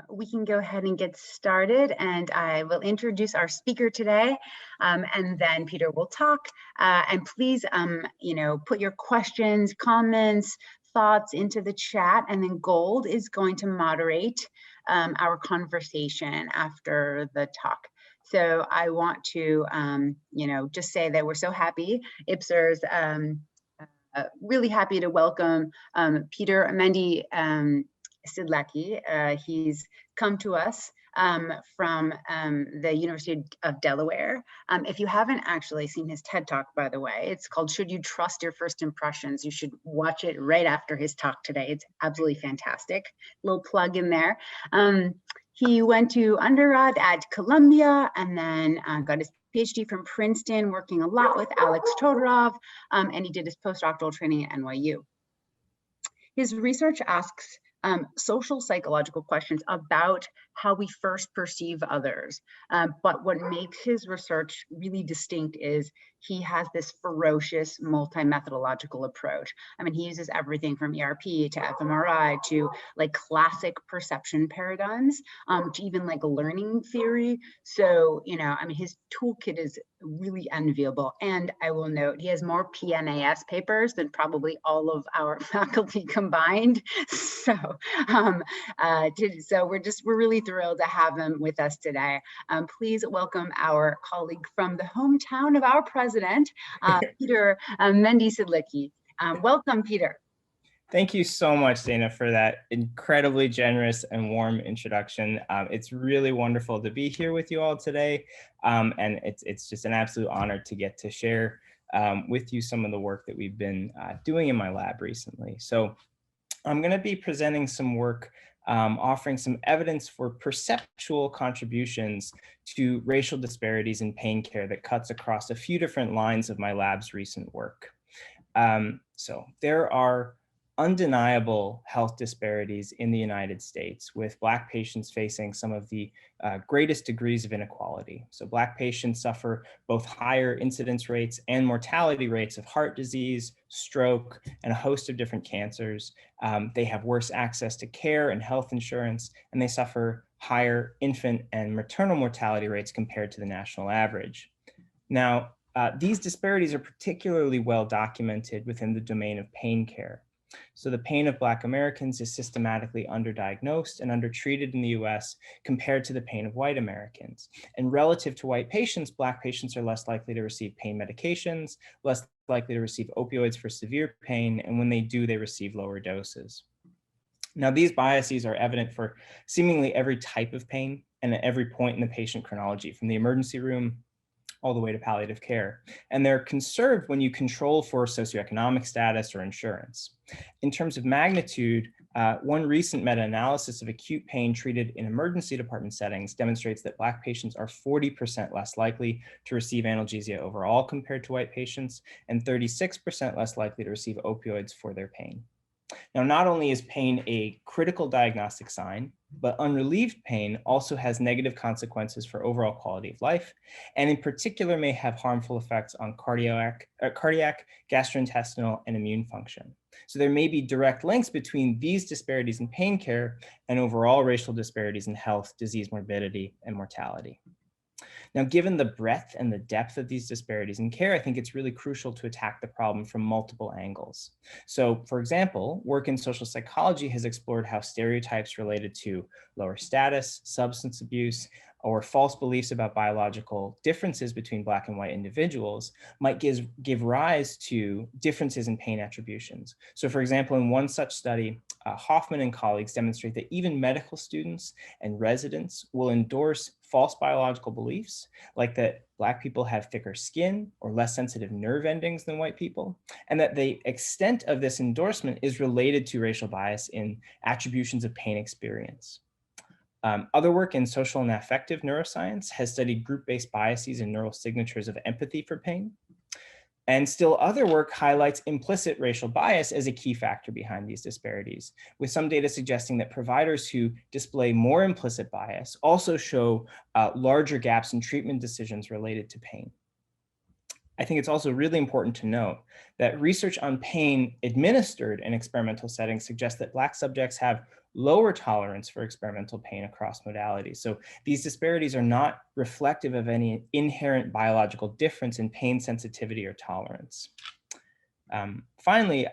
We can go ahead and get started, and I will introduce our speaker today, and then Peter will talk. And please, put your questions, comments, thoughts into the chat, and then Gold is going to moderate our conversation after the talk. So I want to, just say that we're so happy. IPSR's really happy to welcome Peter Mende-Siedlecki. He's come to us from the University of Delaware. If you haven't actually seen his TED Talk, by the way, it's called Should You Trust Your First Impressions? You should watch it right after his talk today. It's absolutely fantastic. Little plug in there. He went to undergrad at Columbia and then got his PhD from Princeton, working a lot with Alex Todorov, and he did his postdoctoral training at NYU. His research asks social psychological questions about how we first perceive others. But what makes his research really distinct is he has this ferocious multi-methodological approach. I mean, he uses everything from ERP to fMRI to like classic perception paradigms, to even like learning theory. So, his toolkit is really enviable. And I will note, he has more PNAS papers than probably all of our faculty combined. So, we're really thrilled to have him with us today. Please welcome our colleague from the hometown of our president, Peter Mende-Siedlecki. Welcome, Peter. Thank you so much, Dana, for that incredibly generous and warm introduction. It's really wonderful to be here with you all today. And it's just an absolute honor to get to share with you some of the work that we've been doing in my lab recently. So I'm going to be presenting some work offering some evidence for perceptual contributions to racial disparities in pain care that cuts across a few different lines of my lab's recent work. So there are undeniable health disparities in the United States, with Black patients facing some of the greatest degrees of inequality. So Black patients suffer both higher incidence rates and mortality rates of heart disease, stroke, and a host of different cancers. They have worse access to care and health insurance, and they suffer higher infant and maternal mortality rates compared to the national average. Now, these disparities are particularly well documented within the domain of pain care. So the pain of Black Americans is systematically underdiagnosed and undertreated in the US compared to the pain of white Americans. And relative to white patients, Black patients are less likely to receive pain medications, less likely to receive opioids for severe pain, and when they do, they receive lower doses. Now, these biases are evident for seemingly every type of pain and at every point in the patient chronology, from the emergency room all the way to palliative care. And they're conserved when you control for socioeconomic status or insurance. In terms of magnitude, one recent meta-analysis of acute pain treated in emergency department settings demonstrates that Black patients are 40% less likely to receive analgesia overall compared to white patients, and 36% less likely to receive opioids for their pain. Now, not only is pain a critical diagnostic sign, but unrelieved pain also has negative consequences for overall quality of life, and in particular may have harmful effects on cardiac, gastrointestinal, and immune function. So there may be direct links between these disparities in pain care and overall racial disparities in health, disease morbidity, and mortality. Now, given the breadth and the depth of these disparities in care, I think it's really crucial to attack the problem from multiple angles. So, for example, work in social psychology has explored how stereotypes related to lower status, substance abuse, or false beliefs about biological differences between Black and white individuals might give rise to differences in pain attributions. So, for example, in one such study, Hoffman and colleagues demonstrate that even medical students and residents will endorse false biological beliefs, like that Black people have thicker skin or less sensitive nerve endings than white people, and that the extent of this endorsement is related to racial bias in attributions of pain experience. Other work in social and affective neuroscience has studied group-based biases and neural signatures of empathy for pain. And still other work highlights implicit racial bias as a key factor behind these disparities, with some data suggesting that providers who display more implicit bias also show larger gaps in treatment decisions related to pain. I think it's also really important to note that research on pain administered in experimental settings suggests that Black subjects have lower tolerance for experimental pain across modalities. So these disparities are not reflective of any inherent biological difference in pain sensitivity or tolerance. Finally,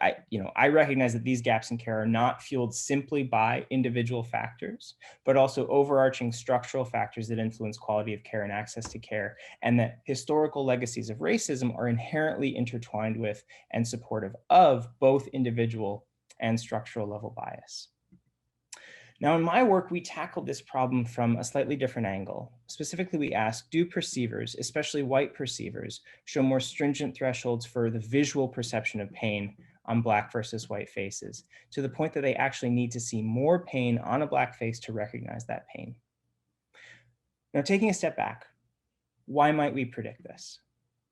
I recognize that these gaps in care are not fueled simply by individual factors, but also overarching structural factors that influence quality of care and access to care, and that historical legacies of racism are inherently intertwined with and supportive of both individual and structural level bias. Now, in my work, we tackled this problem from a slightly different angle. Specifically, we asked, do perceivers, especially white perceivers, show more stringent thresholds for the visual perception of pain on Black versus white faces, to the point that they actually need to see more pain on a Black face to recognize that pain? Now, taking a step back, why might we predict this?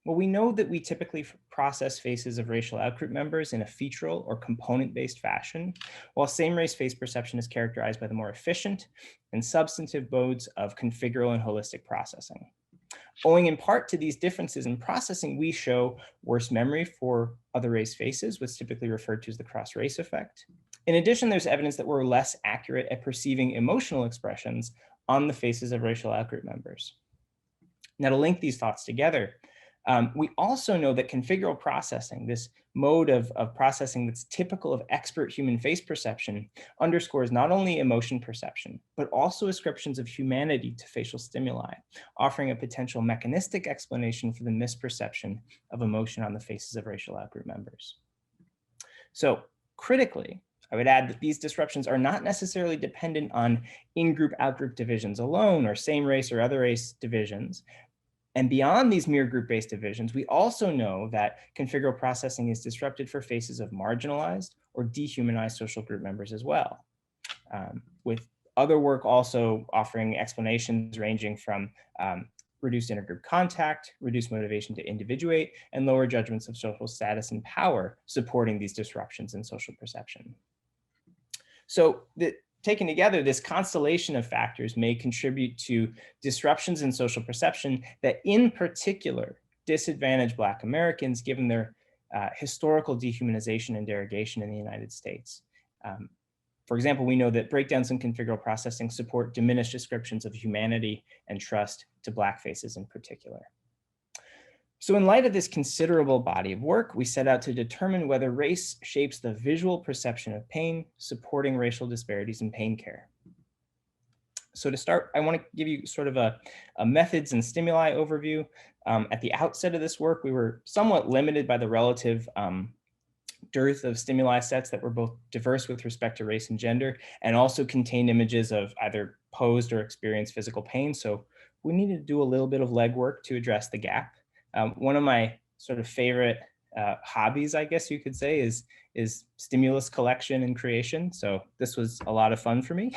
Well, we know that we typically process faces of racial outgroup members in a featural or component-based fashion, while same-race face perception is characterized by the more efficient and substantive modes of configural and holistic processing. Owing in part to these differences in processing, we show worse memory for other race faces, what's typically referred to as the cross-race effect. In addition, there's evidence that we're less accurate at perceiving emotional expressions on the faces of racial outgroup members. Now, to link these thoughts together, we also know that configural processing, this mode of processing that's typical of expert human face perception, underscores not only emotion perception, but also ascriptions of humanity to facial stimuli, offering a potential mechanistic explanation for the misperception of emotion on the faces of racial outgroup members. So critically, I would add that these disruptions are not necessarily dependent on in-group, out-group divisions alone, or same race or other race divisions. And beyond these mere group-based divisions, we also know that configural processing is disrupted for faces of marginalized or dehumanized social group members as well, with other work also offering explanations ranging from reduced intergroup contact, reduced motivation to individuate, and lower judgments of social status and power supporting these disruptions in social perception. So taken together, this constellation of factors may contribute to disruptions in social perception that in particular disadvantage Black Americans given their historical dehumanization and derogation in the United States. For example, we know that breakdowns in configural processing support diminished descriptions of humanity and trust to Black faces in particular. So in light of this considerable body of work, we set out to determine whether race shapes the visual perception of pain, supporting racial disparities in pain care. So to start, I want to give you sort of a methods and stimuli overview. At the outset of this work, we were somewhat limited by the relative dearth of stimuli sets that were both diverse with respect to race and gender, and also contained images of either posed or experienced physical pain. So we needed to do a little bit of legwork to address the gap. One of my sort of favorite hobbies, I guess you could say, is stimulus collection and creation. So this was a lot of fun for me.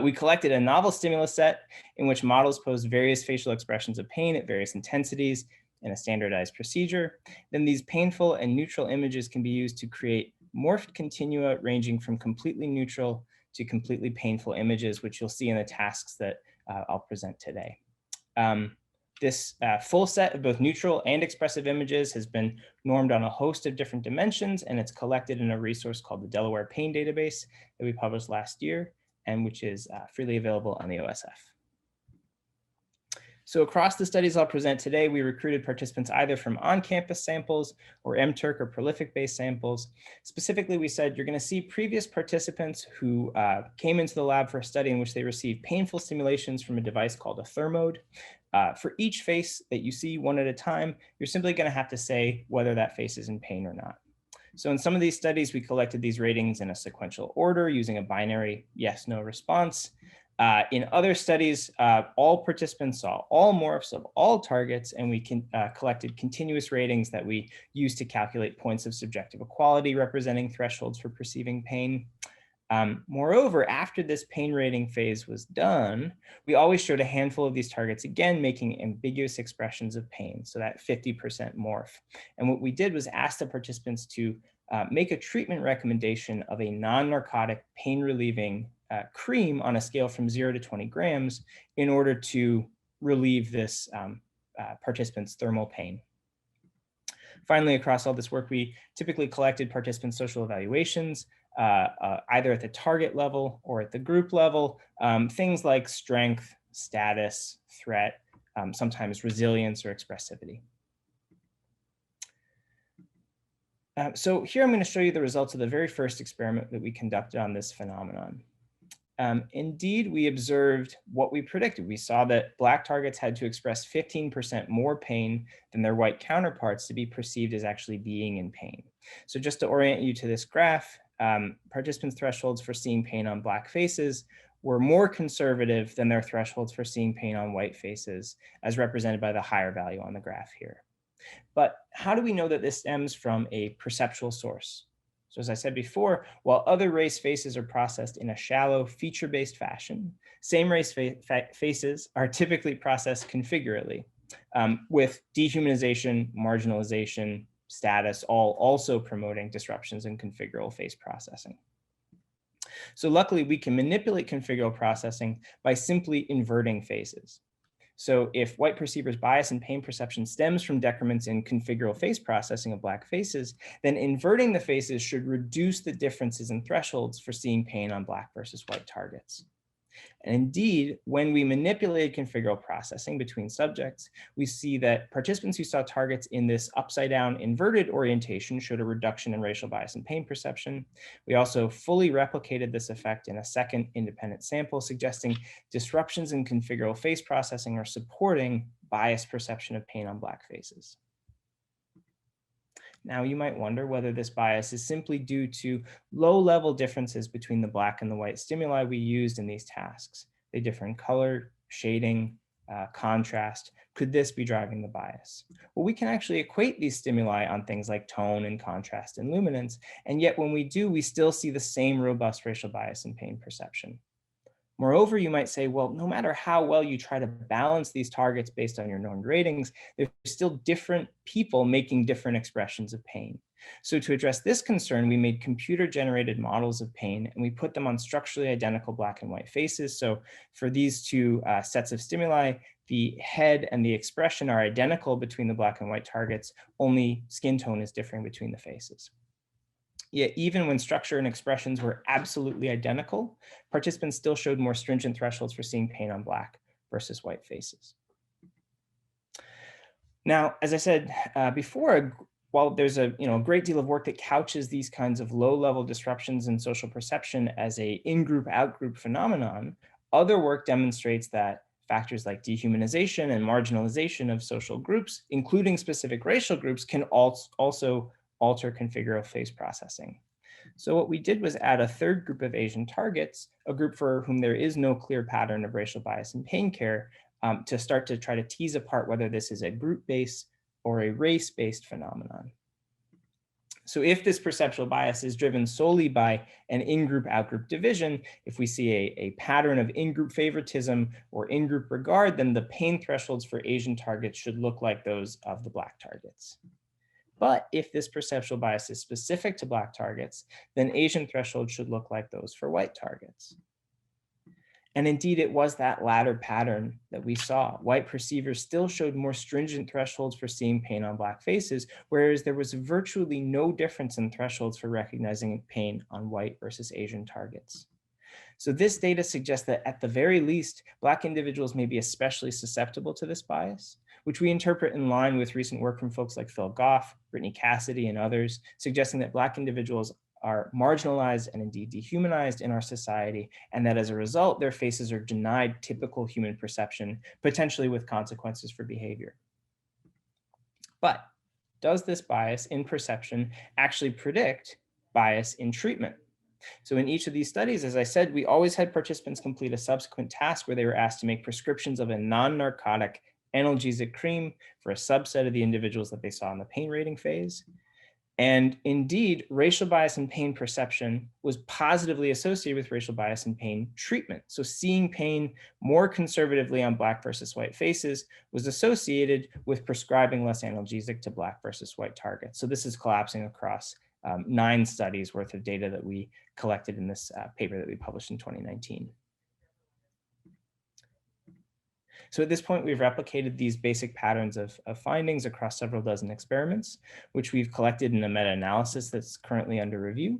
We collected a novel stimulus set in which models posed various facial expressions of pain at various intensities in a standardized procedure. Then these painful and neutral images can be used to create morphed continua ranging from completely neutral to completely painful images, which you'll see in the tasks that I'll present today. This full set of both neutral and expressive images has been normed on a host of different dimensions, and it's collected in a resource called the Delaware Pain Database that we published last year, and which is freely available on the OSF. So across the studies I'll present today, we recruited participants either from on-campus samples or MTurk or prolific-based samples. Specifically, we said you're going to see previous participants who came into the lab for a study in which they received painful stimulations from a device called a thermode. For each face that you see one at a time, you're simply going to have to say whether that face is in pain or not. So in some of these studies, we collected these ratings in a sequential order using a binary yes/no response. In other studies, all participants saw all morphs of all targets, and we collected continuous ratings that we used to calculate points of subjective equality representing thresholds for perceiving pain. Moreover, after this pain rating phase was done, we always showed a handful of these targets, again, making ambiguous expressions of pain, so that 50% morph. And what we did was ask the participants to make a treatment recommendation of a non-narcotic pain-relieving cream on a scale from 0 to 20 grams in order to relieve this participant's thermal pain. Finally, across all this work, we typically collected participants' social evaluations either at the target level or at the group level, things like strength, status, threat, sometimes resilience or expressivity. So here I'm going to show you the results of the very first experiment that we conducted on this phenomenon. Indeed, we observed what we predicted. We saw that Black targets had to express 15% more pain than their white counterparts to be perceived as actually being in pain. So just to orient you to this graph, participants' thresholds for seeing pain on Black faces were more conservative than their thresholds for seeing pain on white faces, as represented by the higher value on the graph here. But how do we know that this stems from a perceptual source? So as I said before, while other race faces are processed in a shallow, feature-based fashion, same race faces are typically processed configurally, with dehumanization, marginalization, status, all also promoting disruptions in configural face processing. So luckily, we can manipulate configural processing by simply inverting faces. So if white perceivers' bias and pain perception stems from decrements in configural face processing of Black faces, then inverting the faces should reduce the differences in thresholds for seeing pain on Black versus white targets. And indeed, when we manipulated configural processing between subjects, we see that participants who saw targets in this upside down inverted orientation showed a reduction in racial bias and pain perception. We also fully replicated this effect in a second independent sample, suggesting disruptions in configural face processing are supporting biased perception of pain on Black faces. Now, you might wonder whether this bias is simply due to low-level differences between the Black and the white stimuli we used in these tasks. They differ in color, shading, contrast. Could this be driving the bias? Well, we can actually equate these stimuli on things like tone and contrast and luminance, and yet when we do, we still see the same robust racial bias and pain perception. Moreover, you might say, well, no matter how well you try to balance these targets based on your normed ratings, there's still different people making different expressions of pain. So to address this concern, we made computer-generated models of pain, and we put them on structurally identical Black and white faces. So for these two sets of stimuli, the head and the expression are identical between the Black and white targets, only skin tone is differing between the faces. Yet even when structure and expressions were absolutely identical, participants still showed more stringent thresholds for seeing pain on Black versus white faces. Now, as I said before, while there's a great deal of work that couches these kinds of low-level disruptions in social perception as a in-group, out-group phenomenon, other work demonstrates that factors like dehumanization and marginalization of social groups, including specific racial groups, can also alter configural face processing. So what we did was add a third group of Asian targets, a group for whom there is no clear pattern of racial bias in pain care, to start to try to tease apart whether this is a group-based or a race-based phenomenon. So if this perceptual bias is driven solely by an in-group, out-group division, if we see a pattern of in-group favoritism or in-group regard, then the pain thresholds for Asian targets should look like those of the Black targets. But if this perceptual bias is specific to Black targets, then Asian thresholds should look like those for white targets. And indeed, it was that latter pattern that we saw. White perceivers still showed more stringent thresholds for seeing pain on Black faces, whereas there was virtually no difference in thresholds for recognizing pain on white versus Asian targets. So this data suggests that at the very least, Black individuals may be especially susceptible to this bias, which we interpret in line with recent work from folks like Phil Goff, Brittany Cassidy, and others, suggesting that Black individuals are marginalized and indeed dehumanized in our society, and that as a result, their faces are denied typical human perception, potentially with consequences for behavior. But does this bias in perception actually predict bias in treatment? So in each of these studies, as I said, we always had participants complete a subsequent task where they were asked to make prescriptions of a non-narcotic analgesic cream for a subset of the individuals that they saw in the pain rating phase. And indeed, racial bias and pain perception was positively associated with racial bias and pain treatment. So seeing pain more conservatively on Black versus white faces was associated with prescribing less analgesic to Black versus white targets. So this is collapsing across 9 studies worth of data that we collected in this paper that we published in 2019. So at this point, we've replicated these basic patterns of findings across several dozen experiments, which we've collected in a meta-analysis that's currently under review.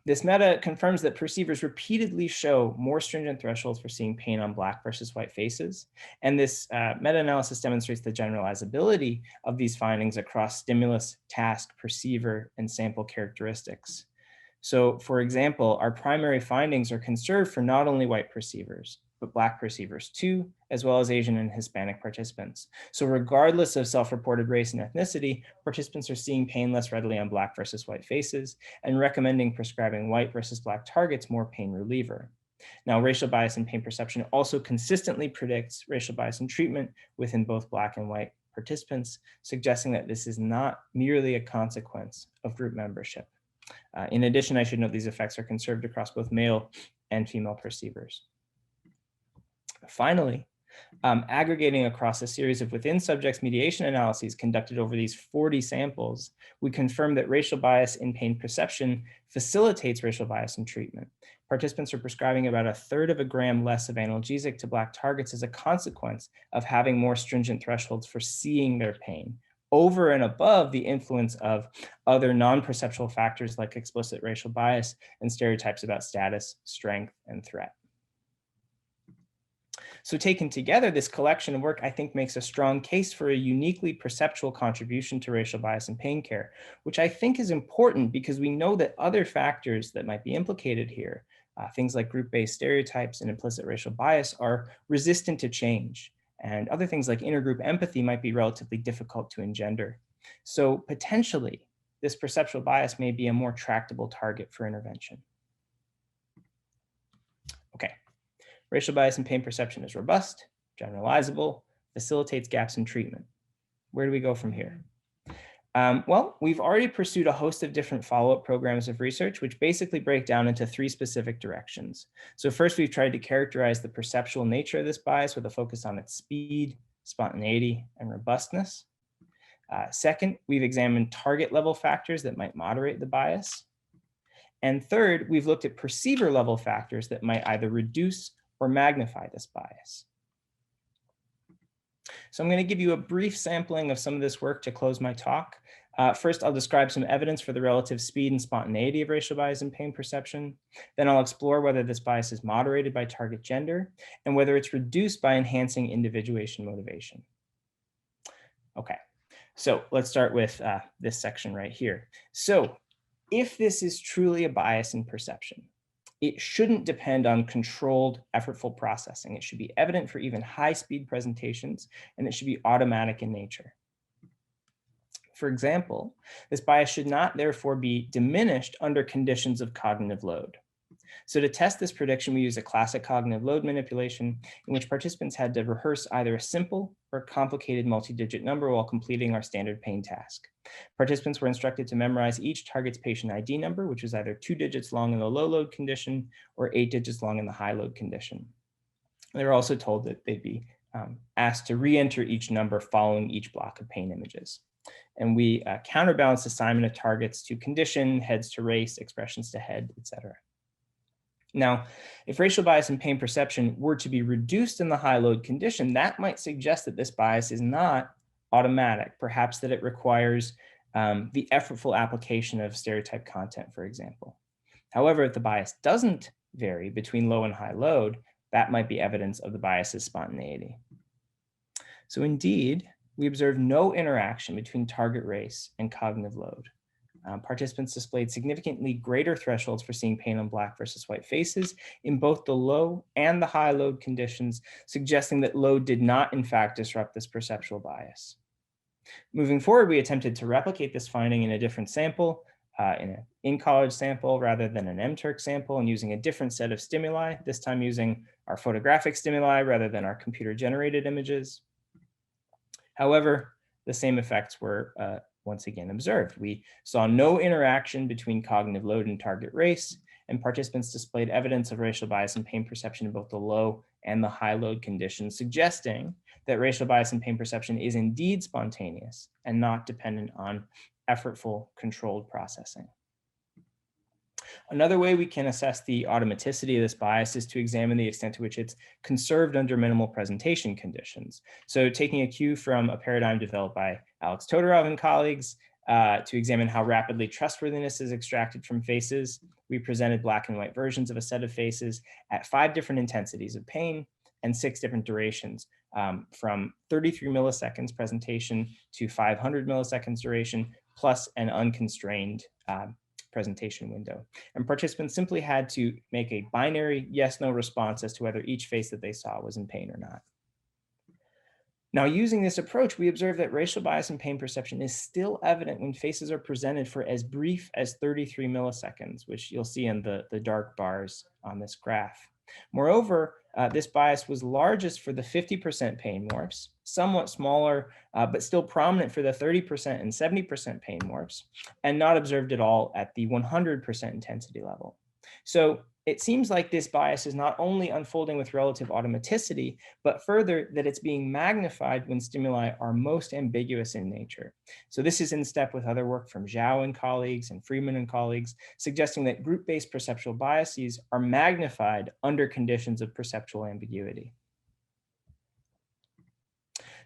This meta confirms that perceivers repeatedly show more stringent thresholds for seeing pain on Black versus white faces. And this meta-analysis demonstrates the generalizability of these findings across stimulus, task, perceiver, and sample characteristics. So for example, our primary findings are conserved for not only white perceivers, but Black perceivers too, as well as Asian and Hispanic participants. So regardless of self-reported race and ethnicity, participants are seeing pain less readily on Black versus white faces and recommending prescribing white versus Black targets more pain reliever. Now, racial bias in pain perception also consistently predicts racial bias in treatment within both Black and white participants, suggesting that this is not merely a consequence of group membership. In addition, I should note these effects are conserved across both male and female perceivers. Finally, aggregating across a series of within subjects mediation analyses conducted over these 40 samples, we confirm that racial bias in pain perception facilitates racial bias in treatment. Participants are prescribing about 1/3 of a gram less of analgesic to Black targets as a consequence of having more stringent thresholds for seeing their pain, over and above the influence of other non-perceptual factors like explicit racial bias and stereotypes about status, strength, and threat. So taken together, this collection of work, I think, makes a strong case for a uniquely perceptual contribution to racial bias in pain care, which I think is important because we know that other factors that might be implicated here, things like group-based stereotypes and implicit racial bias, are resistant to change. And other things like intergroup empathy might be relatively difficult to engender. So potentially, this perceptual bias may be a more tractable target for intervention. Okay. Racial bias in pain perception is robust, generalizable, facilitates gaps in treatment. Where do we go from here? Well, we've already pursued a host of different follow-up programs of research, which basically break down into 3 specific directions. So first, we've tried to characterize the perceptual nature of this bias with a focus on its speed, spontaneity, and robustness. Second, we've examined target level factors that might moderate the bias. And third, we've looked at perceiver level factors that might either reduce or magnify this bias. So I'm going to give you a brief sampling of some of this work to close my talk. First, I'll describe some evidence for the relative speed and spontaneity of racial bias in pain perception. Then I'll explore whether this bias is moderated by target gender and whether it's reduced by enhancing individuation motivation. Okay, so let's start with this section right here. So if this is truly a bias in perception, it shouldn't depend on controlled, effortful processing. It should be evident for even high-speed presentations, and it should be automatic in nature. For example, this bias should not therefore be diminished under conditions of cognitive load. So to test this prediction, we use a classic cognitive load manipulation in which participants had to rehearse either a simple or complicated multi-digit number while completing our standard pain task. Participants were instructed to memorize each target's patient ID number, which was either 2 digits long in the low load condition or 8 digits long in the high load condition. They were also told that they'd be asked to re-enter each number following each block of pain images. And we counterbalanced assignment of targets to condition, heads to race, expressions to head, etc. Now, if racial bias in pain perception were to be reduced in the high load condition, that might suggest that this bias is not automatic, perhaps that it requires the effortful application of stereotype content, for example. However, if the bias doesn't vary between low and high load, that might be evidence of the bias's spontaneity. So indeed, we observed no interaction between target race and cognitive load. Participants displayed significantly greater thresholds for seeing pain on Black versus white faces in both the low and the high load conditions, suggesting that load did not, in fact, disrupt this perceptual bias. Moving forward, we attempted to replicate this finding in a different sample, in an in-college sample rather than an MTurk sample, and using a different set of stimuli, this time using our photographic stimuli rather than our computer-generated images. However, the same effects were once again observed. We saw no interaction between cognitive load and target race, and participants displayed evidence of racial bias in pain perception in both the low and the high load conditions, suggesting that racial bias in pain perception is indeed spontaneous and not dependent on effortful controlled processing. Another way we can assess the automaticity of this bias is to examine the extent to which it's conserved under minimal presentation conditions. So taking a cue from a paradigm developed by Alex Todorov and colleagues, to examine how rapidly trustworthiness is extracted from faces. We presented black and white versions of a set of faces at 5 different intensities of pain and 6 different durations, from 33 milliseconds presentation to 500 milliseconds duration, plus an unconstrained presentation window. And participants simply had to make a binary yes/no response as to whether each face that they saw was in pain or not. Now, using this approach, we observe that racial bias in pain perception is still evident when faces are presented for as brief as 33 milliseconds, which you'll see in the dark bars on this graph. Moreover, this bias was largest for the 50% pain morphs, somewhat smaller, but still prominent for the 30% and 70% pain morphs, and not observed at all at the 100% intensity level. So it seems like this bias is not only unfolding with relative automaticity, but further that it's being magnified when stimuli are most ambiguous in nature. So this is in step with other work from Zhao and colleagues and Freeman and colleagues, suggesting that group-based perceptual biases are magnified under conditions of perceptual ambiguity.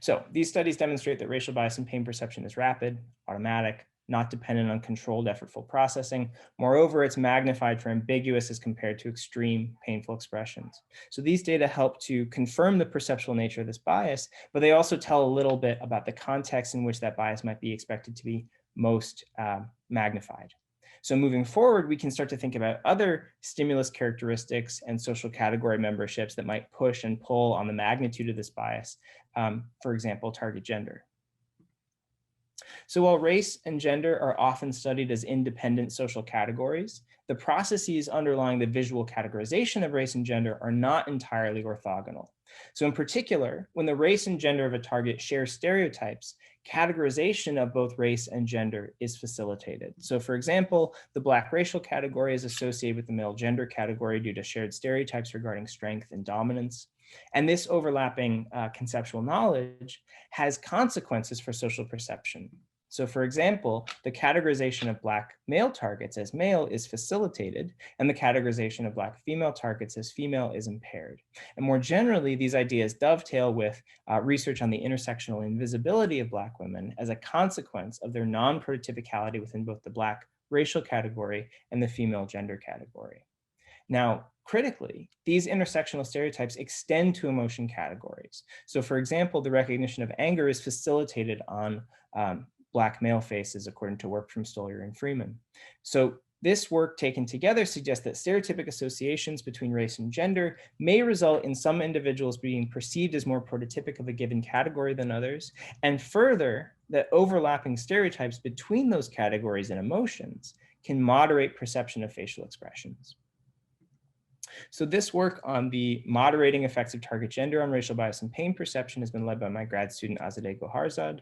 So these studies demonstrate that racial bias in pain perception is rapid, automatic, not dependent on controlled effortful processing. Moreover, it's magnified for ambiguous as compared to extreme painful expressions. So these data help to confirm the perceptual nature of this bias, but they also tell a little bit about the context in which that bias might be expected to be most magnified. So moving forward, we can start to think about other stimulus characteristics and social category memberships that might push and pull on the magnitude of this bias. For example, target gender. So while race and gender are often studied as independent social categories, the processes underlying the visual categorization of race and gender are not entirely orthogonal. So in particular, when the race and gender of a target share stereotypes, categorization of both race and gender is facilitated. So for example, the Black racial category is associated with the male gender category due to shared stereotypes regarding strength and dominance. And this overlapping conceptual knowledge has consequences for social perception. So for example, the categorization of Black male targets as male is facilitated, and the categorization of Black female targets as female is impaired. And more generally, these ideas dovetail with research on the intersectional invisibility of Black women as a consequence of their non-prototypicality within both the Black racial category and the female gender category. Now, critically, these intersectional stereotypes extend to emotion categories. So for example, the recognition of anger is facilitated on Black male faces, according to work from Stolyer and Freeman. So this work taken together suggests that stereotypic associations between race and gender may result in some individuals being perceived as more prototypic of a given category than others, and further, that overlapping stereotypes between those categories and emotions can moderate perception of facial expressions. So this work on the moderating effects of target gender on racial bias and pain perception has been led by my grad student, Azadeh Goharzad.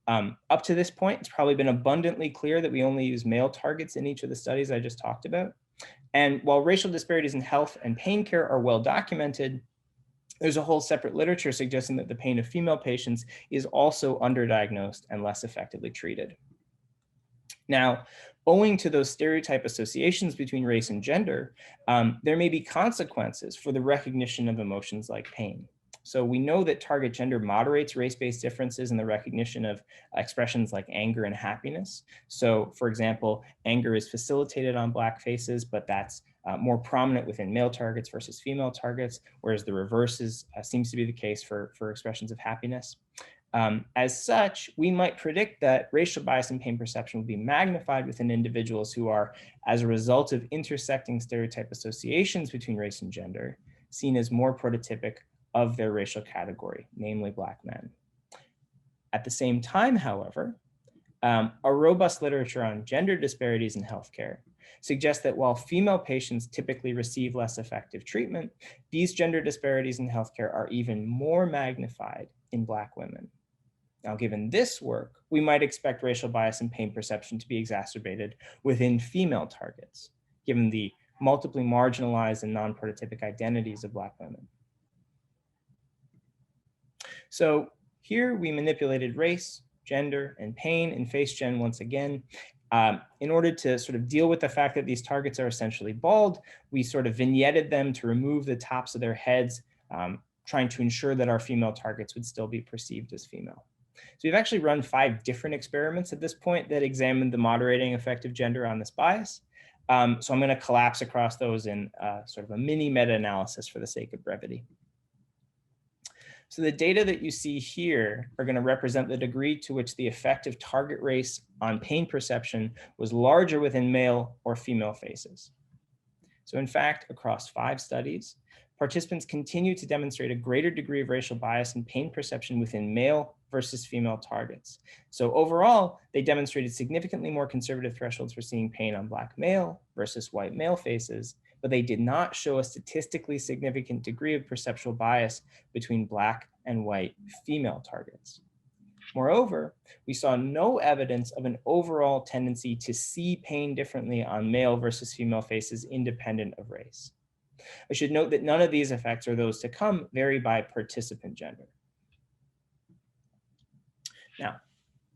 Up to this point, it's probably been abundantly clear that we only use male targets in each of the studies I just talked about. And while racial disparities in health and pain care are well documented, there's a whole separate literature suggesting that the pain of female patients is also underdiagnosed and less effectively treated. Now, owing to those stereotype associations between race and gender, there may be consequences for the recognition of emotions like pain. So we know that target gender moderates race-based differences in the recognition of expressions like anger and happiness. So for example, anger is facilitated on Black faces, but that's more prominent within male targets versus female targets, whereas the reverse seems to be the case for expressions of happiness. As such, we might predict that racial bias and pain perception will be magnified within individuals who are, as a result of intersecting stereotype associations between race and gender, seen as more prototypic of their racial category, namely Black men. At the same time, however, a robust literature on gender disparities in healthcare suggests that while female patients typically receive less effective treatment, these gender disparities in healthcare are even more magnified in Black women. Now, given this work, we might expect racial bias and pain perception to be exacerbated within female targets, given the multiply marginalized and non-prototypic identities of Black women. So here we manipulated race, gender, and pain in FaceGen once again. In order to sort of deal with the fact that these targets are essentially bald, we sort of vignetted them to remove the tops of their heads, trying to ensure that our female targets would still be perceived as female. So we've actually run 5 different experiments at this point that examined the moderating effect of gender on this bias. So I'm going to collapse across those in sort of a mini meta-analysis for the sake of brevity. So the data that you see here are going to represent the degree to which the effect of target race on pain perception was larger within male or female faces. So in fact, across 5 studies, participants continue to demonstrate a greater degree of racial bias in pain perception within male versus female targets. So overall, they demonstrated significantly more conservative thresholds for seeing pain on Black male versus white male faces, but they did not show a statistically significant degree of perceptual bias between Black and white female targets. Moreover, we saw no evidence of an overall tendency to see pain differently on male versus female faces independent of race. I should note that none of these effects or those to come vary by participant gender. Now,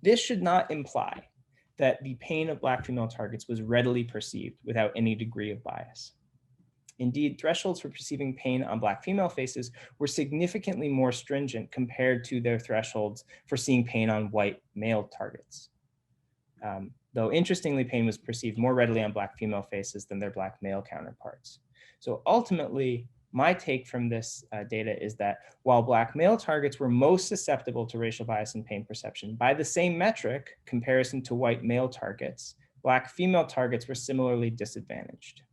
this should not imply that the pain of Black female targets was readily perceived without any degree of bias. Indeed, thresholds for perceiving pain on Black female faces were significantly more stringent compared to their thresholds for seeing pain on white male targets. Though interestingly, pain was perceived more readily on Black female faces than their Black male counterparts. So ultimately, my take from this data is that while Black male targets were most susceptible to racial bias in pain perception, by the same metric, comparison to white male targets, Black female targets were similarly disadvantaged.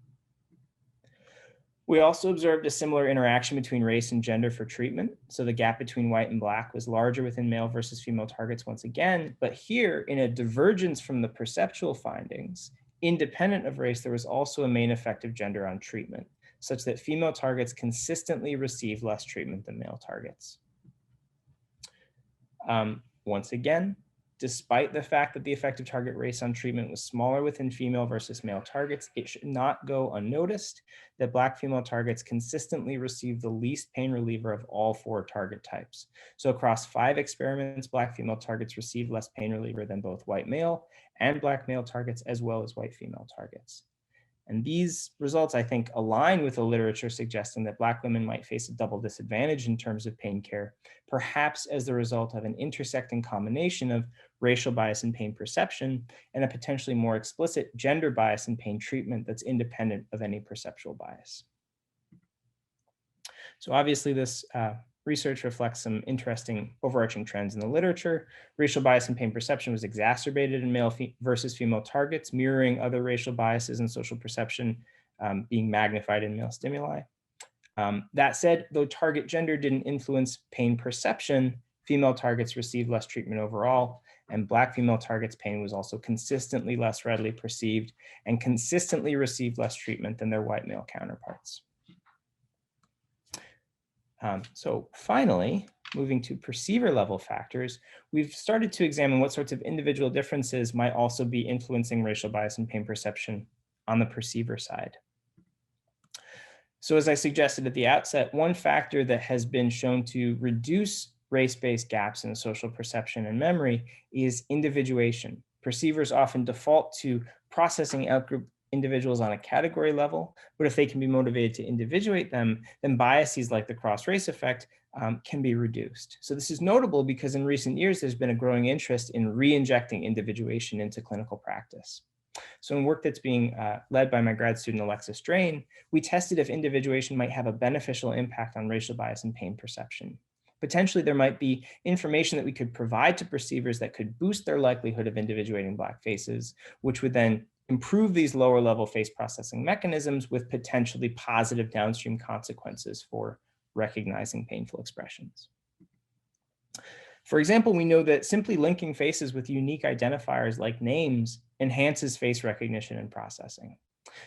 We also observed a similar interaction between race and gender for treatment. So the gap between white and Black was larger within male versus female targets once again, but here in a divergence from the perceptual findings, independent of race, there was also a main effect of gender on treatment, such that female targets consistently received less treatment than male targets. Once again, despite the fact that the effective target race on treatment was smaller within female versus male targets, it should not go unnoticed that Black female targets consistently received the least pain reliever of all 4 target types. So across 5 experiments, Black female targets received less pain reliever than both white male and Black male targets, as well as white female targets. And these results, I think, align with the literature suggesting that Black women might face a double disadvantage in terms of pain care, perhaps as the result of an intersecting combination of racial bias in pain perception and a potentially more explicit gender bias in pain treatment that's independent of any perceptual bias. So obviously this research reflects some interesting overarching trends in the literature. Racial bias in pain perception was exacerbated in male versus female targets, mirroring other racial biases in social perception being magnified in male stimuli. That said, though target gender didn't influence pain perception, female targets received less treatment overall, and Black female targets' pain was also consistently less readily perceived and consistently received less treatment than their white male counterparts. So finally, moving to perceiver level factors, we've started to examine what sorts of individual differences might also be influencing racial bias and pain perception on the perceiver side. So as I suggested at the outset, one factor that has been shown to reduce race-based gaps in social perception and memory is individuation. Perceivers often default to processing outgroup individuals on a category level, but if they can be motivated to individuate them, then biases like the cross-race effect can be reduced. So this is notable because in recent years, there's been a growing interest in re-injecting individuation into clinical practice. So in work that's being led by my grad student, Alexis Drain, we tested if individuation might have a beneficial impact on racial bias and pain perception. Potentially, there might be information that we could provide to perceivers that could boost their likelihood of individuating Black faces, which would then improve these lower level face processing mechanisms with potentially positive downstream consequences for recognizing painful expressions. For example, we know that simply linking faces with unique identifiers like names enhances face recognition and processing.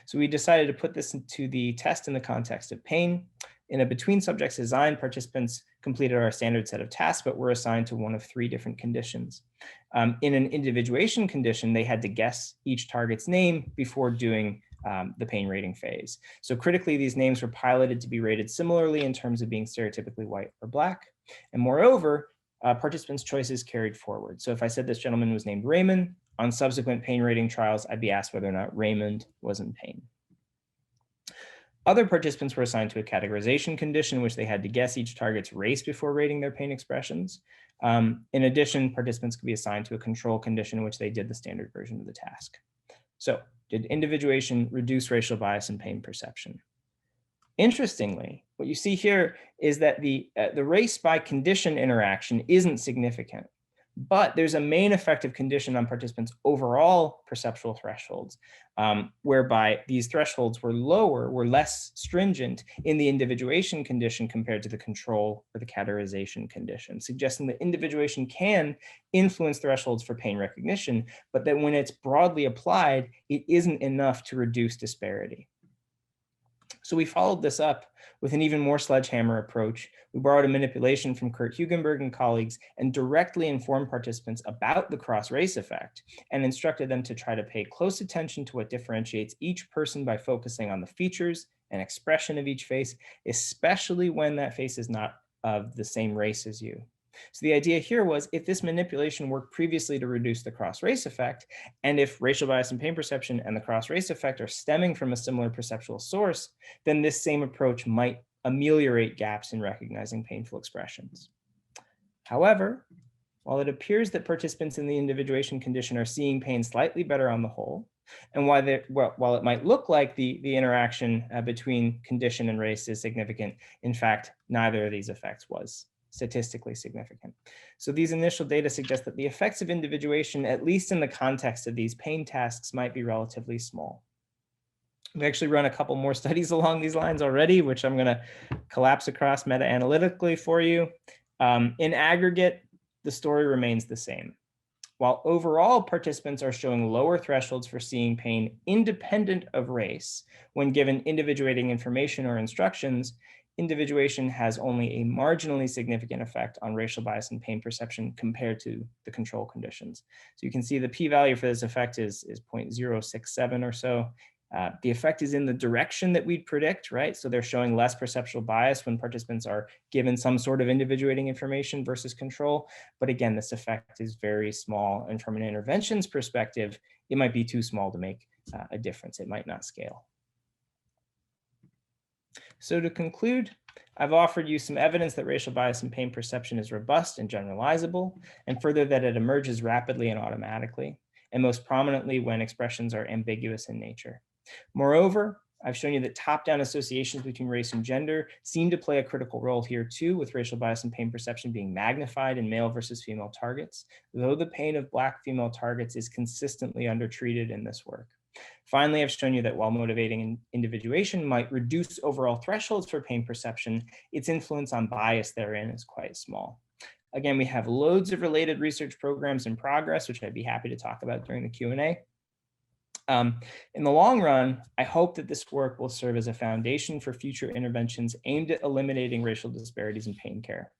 So we decided to put this into the test in the context of pain. In a between subjects design, participants completed our standard set of tasks, but were assigned to one of 3 different conditions. In an individuation condition, they had to guess each target's name before doing the pain rating phase. So critically, these names were piloted to be rated similarly in terms of being stereotypically white or Black. And moreover, participants' choices carried forward. So if I said this gentleman was named Raymond, on subsequent pain rating trials, I'd be asked whether or not Raymond was in pain. Other participants were assigned to a categorization condition, which they had to guess each target's race before rating their pain expressions. In addition, participants could be assigned to a control condition in which they did the standard version of the task. So, did individuation reduce racial bias in pain perception? Interestingly, what you see here is that the race by condition interaction isn't significant, but there's a main effective condition on participants' overall perceptual thresholds, whereby these thresholds were lower, were less stringent in the individuation condition compared to the control or the categorization condition, suggesting that individuation can influence thresholds for pain recognition, but that when it's broadly applied, it isn't enough to reduce disparity. So we followed this up with an even more sledgehammer approach. We borrowed a manipulation from Kurt Hugenberg and colleagues and directly informed participants about the cross-race effect and instructed them to try to pay close attention to what differentiates each person by focusing on the features and expression of each face, especially when that face is not of the same race as you. So the idea here was, if this manipulation worked previously to reduce the cross-race effect, and if racial bias in pain perception and the cross-race effect are stemming from a similar perceptual source, then this same approach might ameliorate gaps in recognizing painful expressions. However, while it appears that participants in the individuation condition are seeing pain slightly better on the whole, and while it might look like the interaction between condition and race is significant, in fact, neither of these effects was statistically significant. So these initial data suggest that the effects of individuation, at least in the context of these pain tasks, might be relatively small. We actually run a couple more studies along these lines already, which I'm going to collapse across meta-analytically for you. In aggregate, the story remains the same. While overall participants are showing lower thresholds for seeing pain independent of race when given individuating information or instructions, individuation has only a marginally significant effect on racial bias and pain perception compared to the control conditions. So you can see the p-value for this effect is 0.067 or so. The effect is in the direction that we'd predict, right? So they're showing less perceptual bias when participants are given some sort of individuating information versus control. But again, this effect is very small. And from an interventions perspective, it might be too small to make a difference. It might not scale. So to conclude, I've offered you some evidence that racial bias in pain perception is robust and generalizable, and further that it emerges rapidly and automatically, and most prominently when expressions are ambiguous in nature. Moreover, I've shown you that top-down associations between race and gender seem to play a critical role here too, with racial bias and pain perception being magnified in male versus female targets, though the pain of Black female targets is consistently undertreated in this work. Finally, I've shown you that while motivating individuation might reduce overall thresholds for pain perception, its influence on bias therein is quite small. Again, we have loads of related research programs in progress, which I'd be happy to talk about during the Q&A. In the long run, I hope that this work will serve as a foundation for future interventions aimed at eliminating racial disparities in pain care.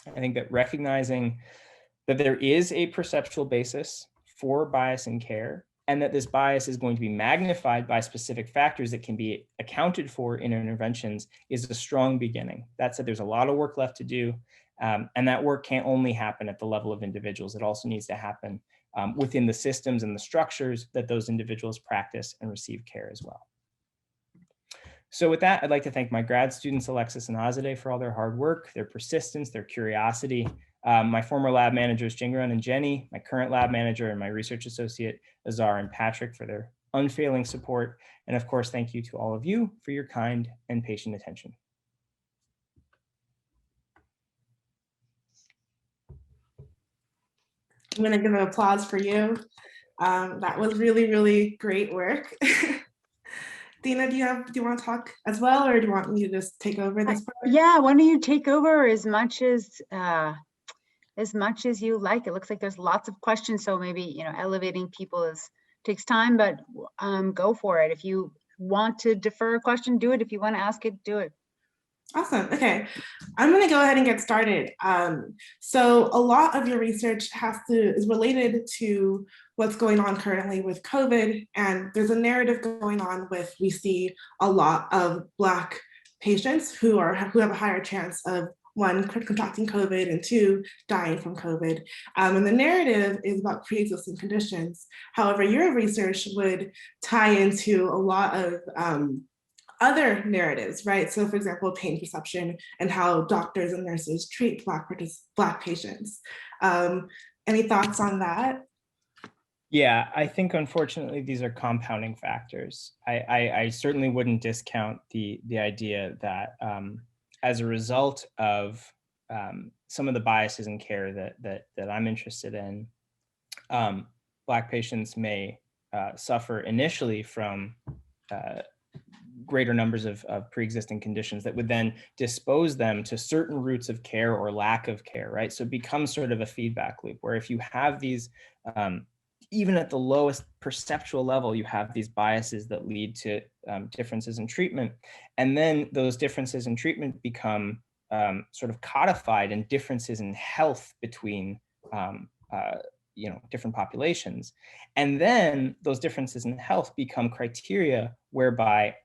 I think that recognizing that there is a perceptual basis for bias in care, and that this bias is going to be magnified by specific factors that can be accounted for in interventions is a strong beginning. That said, there's a lot of work left to do, and that work can't only happen at the level of individuals. It also needs to happen within the systems and the structures that those individuals practice and receive care as well. So with that, I'd like to thank my grad students, Alexis and Azadeh, for all their hard work, their persistence, their curiosity, my former lab managers, Jingran and Jenny, my current lab manager, and my research associate, Azar and Patrick, for their unfailing support. And of course, thank you to all of you for your kind and patient attention. I'm going to give an applause for you. That was really, really great work. Dina, do you want to talk as well, or do you want me to just take over this part? Yeah, why don't you take over as much as you like. It looks like there's lots of questions, so maybe elevating people takes time, but go for it. If you want to defer a question, do it. If you want to ask it, do it. Awesome. Okay, I'm going to go ahead and get started. So a lot of your research is related to what's going on currently with COVID, and there's a narrative going on with, we see a lot of Black patients who have a higher chance of, one, contracting COVID, and two, dying from COVID. And the narrative is about pre-existing conditions. However, your research would tie into a lot of other narratives, right? So for example, pain perception and how doctors and nurses treat Black patients. Any thoughts on that? Yeah, I think unfortunately these are compounding factors. I certainly wouldn't discount the idea that as a result of some of the biases in care that I'm interested in, Black patients may suffer initially from greater numbers of pre-existing conditions that would then dispose them to certain routes of care or lack of care, right? So it becomes sort of a feedback loop where if you have these, even at the lowest perceptual level, you have these biases that lead to differences in treatment. And then those differences in treatment become sort of codified in differences in health between different populations. And then those differences in health become criteria whereby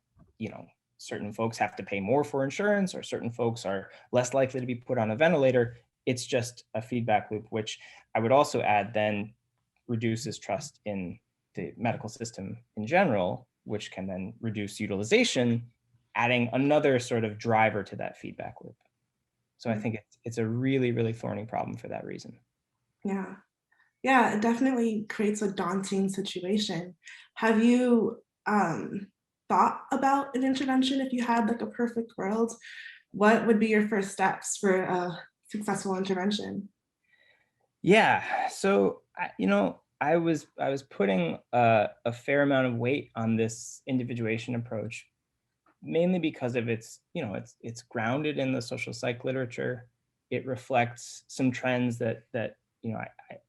certain folks have to pay more for insurance or certain folks are less likely to be put on a ventilator. It's just a feedback loop, which I would also add then reduces trust in the medical system in general, which can then reduce utilization, adding another sort of driver to that feedback loop. So I think it's a really, really thorny problem for that reason. Yeah. Yeah, it definitely creates a daunting situation. Have you thought about an intervention if you had like a perfect world? What would be your first steps for a successful intervention? Yeah, so I was putting a fair amount of weight on this individuation approach, mainly because of its grounded in the social psych literature. It reflects some trends that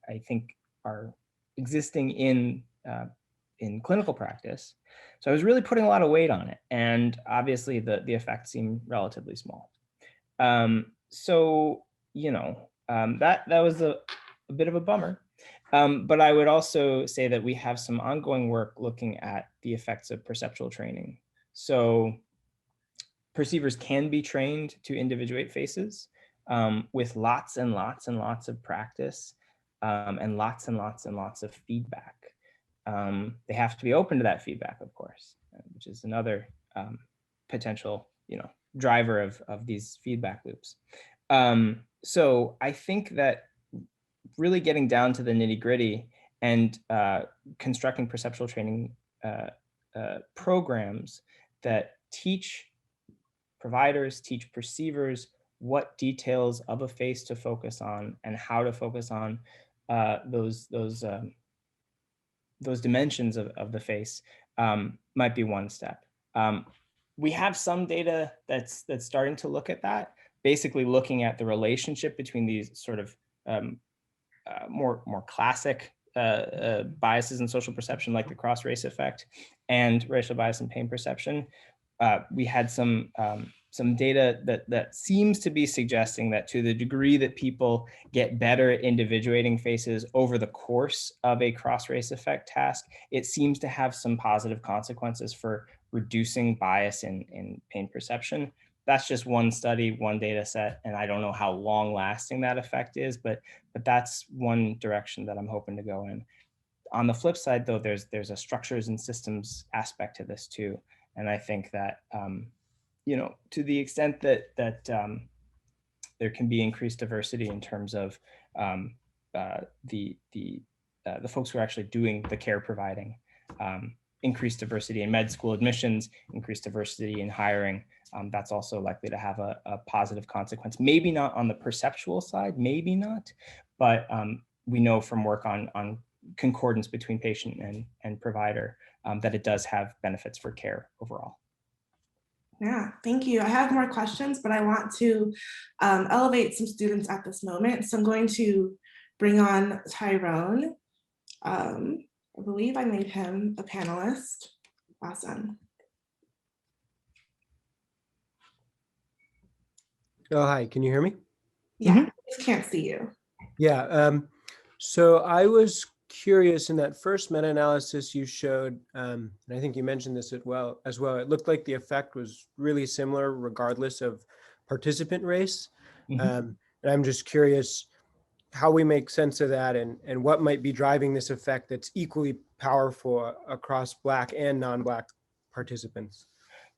I think are existing in clinical practice. So I was really putting a lot of weight on it, and obviously the effects seem relatively small. So that was a bit of a bummer. But I would also say that we have some ongoing work looking at the effects of perceptual training. So perceivers can be trained to individuate faces with lots and lots and lots of practice and lots and lots and lots of feedback. They have to be open to that feedback, of course, which is another potential, driver of these feedback loops. So I think that really getting down to the nitty-gritty and constructing perceptual training programs that teach providers, teach perceivers what details of a face to focus on and how to focus on those dimensions of the face might be one step. We have some data that's starting to look at that, basically looking at the relationship between these sort of more classic biases in social perception, like the cross-race effect, and racial bias in pain perception. We had some data that seems to be suggesting that to the degree that people get better at individuating faces over the course of a cross-race effect task, it seems to have some positive consequences for reducing bias in pain perception. That's just one study, one data set, and I don't know how long lasting that effect is, but that's one direction that I'm hoping to go in. On the flip side, though, there's a structures and systems aspect to this too. And I think that, to the extent that there can be increased diversity in terms of the folks who are actually doing the care providing, increased diversity in med school admissions, increased diversity in hiring, that's also likely to have a positive consequence. Maybe not on the perceptual side, maybe not, but we know from work on concordance between patient and provider that it does have benefits for care overall. Yeah, thank you. I have more questions, but I want to elevate some students at this moment. So I'm going to bring on Tyrone. I believe I made him a panelist. Awesome. Oh, hi, can you hear me? Yeah, I just can't see you. Yeah, so I was curious in that first meta-analysis you showed, and I think you mentioned this as well, it looked like the effect was really similar regardless of participant race. And I'm just curious how we make sense of that and what might be driving this effect that's equally powerful across Black and non-Black participants.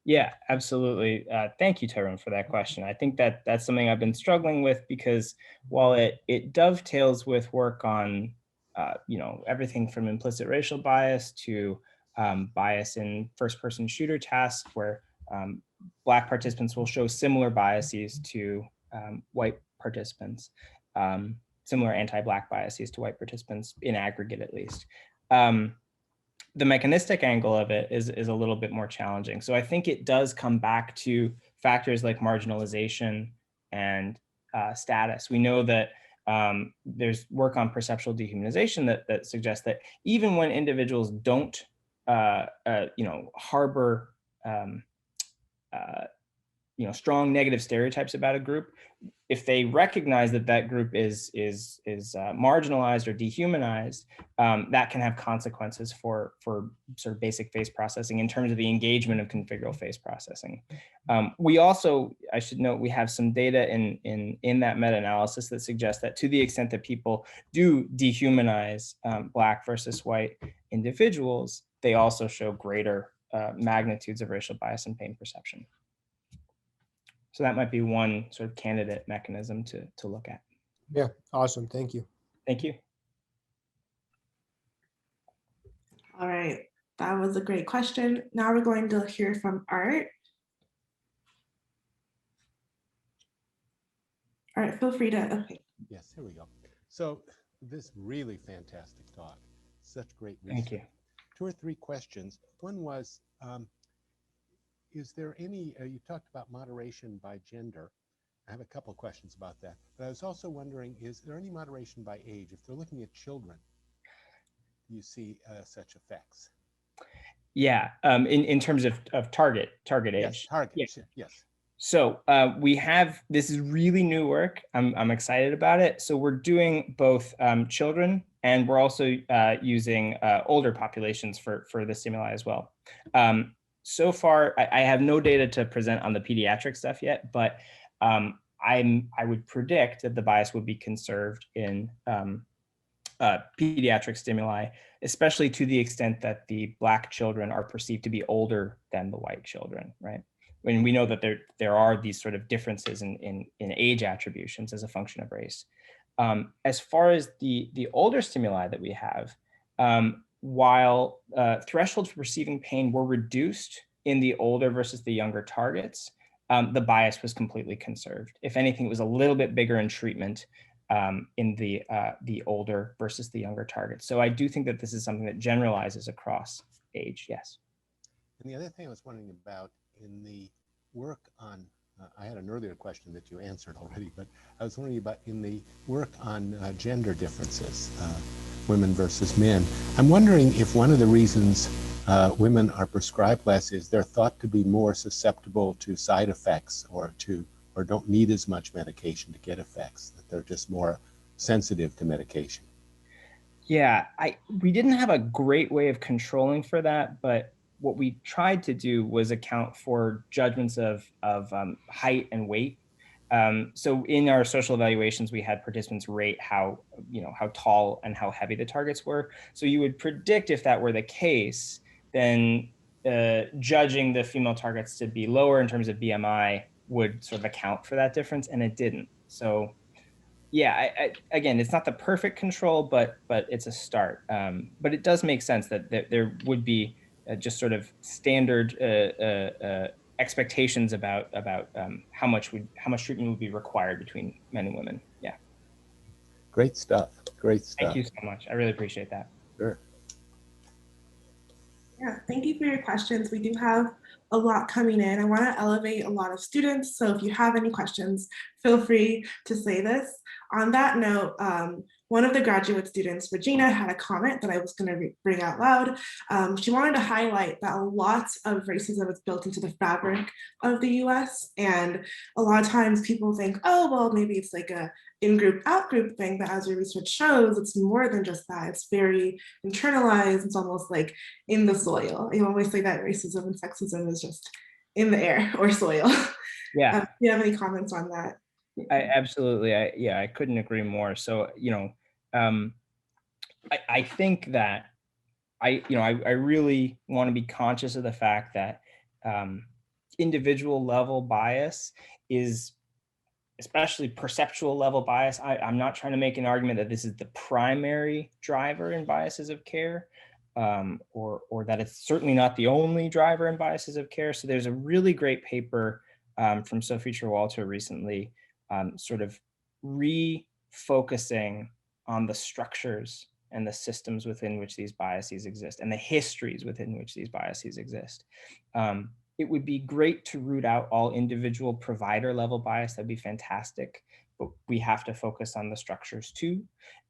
Yeah, absolutely. Thank you, Tyrone, for that question. I think that that's something I've been struggling with, because while it dovetails with work on everything from implicit racial bias to bias in first-person shooter tasks, where Black participants will show similar biases to white participants, similar anti-Black biases to white participants in aggregate, at least. The mechanistic angle of it is a little bit more challenging. So I think it does come back to factors like marginalization and status. We know that there's work on perceptual dehumanization that suggests that even when individuals don't, harbor, strong negative stereotypes about a group, if they recognize that that group is marginalized or dehumanized, that can have consequences for sort of basic face processing in terms of the engagement of configural face processing. We also, I should note, we have some data in that meta-analysis that suggests that to the extent that people do dehumanize Black versus white individuals, they also show greater magnitudes of racial bias and pain perception. So that might be one sort of candidate mechanism to look at. Yeah, awesome. Thank you. Thank you. All right, that was a great question. Now we're going to hear from Art. All right, feel free to, okay. Yes, here we go. So this really fantastic talk, such great research. Thank you. 2 or 3 questions. One was, is there any, you talked about moderation by gender. I have a couple of questions about that. But I was also wondering, is there any moderation by age? If they're looking at children, do you see such effects? Yeah, in terms of target age. Target, yeah. Yes. So we have, this is really new work. I'm excited about it. So we're doing both children, and we're also using older populations for the stimuli as well. So far, I have no data to present on the pediatric stuff yet, but I would predict that the bias would be conserved in pediatric stimuli, especially to the extent that the Black children are perceived to be older than the white children, right? When we know that there are these sort of differences in age attributions as a function of race. As far as the older stimuli that we have, while thresholds for perceiving pain were reduced in the older versus the younger targets, the bias was completely conserved. If anything, it was a little bit bigger in treatment in the older versus the younger targets. So I do think that this is something that generalizes across age, yes. And the other thing I was wondering about in the work on, I had an earlier question that you answered already, but I was wondering about in the work on gender differences, women versus men. I'm wondering if one of the reasons women are prescribed less is they're thought to be more susceptible to side effects or don't need as much medication to get effects, that they're just more sensitive to medication. Yeah, we didn't have a great way of controlling for that, but what we tried to do was account for judgments of height and weight. So in our social evaluations, we had participants rate how tall and how heavy the targets were. So you would predict if that were the case, then judging the female targets to be lower in terms of BMI would sort of account for that difference, and it didn't. So yeah, again, it's not the perfect control, but it's a start. But it does make sense that there would be just sort of standard expectations about how much treatment would be required between men and women. Yeah. Great stuff. Great stuff. Thank you so much. I really appreciate that. Sure. Yeah, thank you for your questions. We do have a lot coming in. I want to elevate a lot of students. So if you have any questions, feel free to say this. On that note, one of the graduate students, Regina, had a comment that I was going to bring out loud. She wanted to highlight that a lot of racism is built into the fabric of the US. And a lot of times people think, oh, well, maybe it's like a in-group, out-group thing, but as your research shows, it's more than just that. It's very internalized. It's almost like in the soil. You always say that racism and sexism is just in the air or soil. Yeah. Do you have any comments on that? Absolutely. I couldn't agree more. So, I think that I really want to be conscious of the fact that individual level bias is, especially perceptual level bias. I'm not trying to make an argument that this is the primary driver in biases of care, or that it's certainly not the only driver in biases of care. So there's a really great paper from Sophie Trewalter recently, sort of refocusing on the structures and the systems within which these biases exist and the histories within which these biases exist. It would be great to root out all individual provider level bias. That'd be fantastic, but we have to focus on the structures too.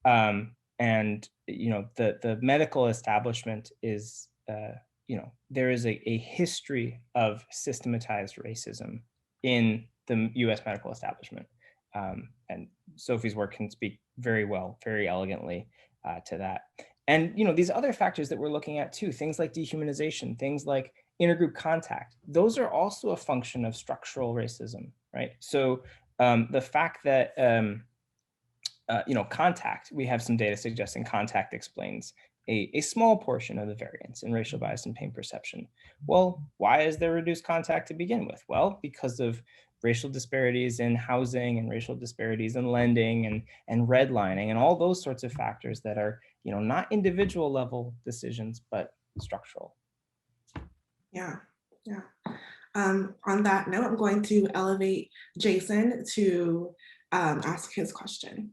And the medical establishment is, there is a history of systematized racism in the US medical establishment. And Sophie's work can speak very well, very elegantly to that. And these other factors that we're looking at too, things like dehumanization, things like intergroup contact, those are also a function of structural racism, right? So the fact that, contact, we have some data suggesting contact explains a small portion of the variance in racial bias and pain perception. Well, why is there reduced contact to begin with? Well, because of racial disparities in housing and racial disparities in lending and redlining and all those sorts of factors that are, not individual level decisions, but structural. Yeah. On that note, I'm going to elevate Jason to ask his question.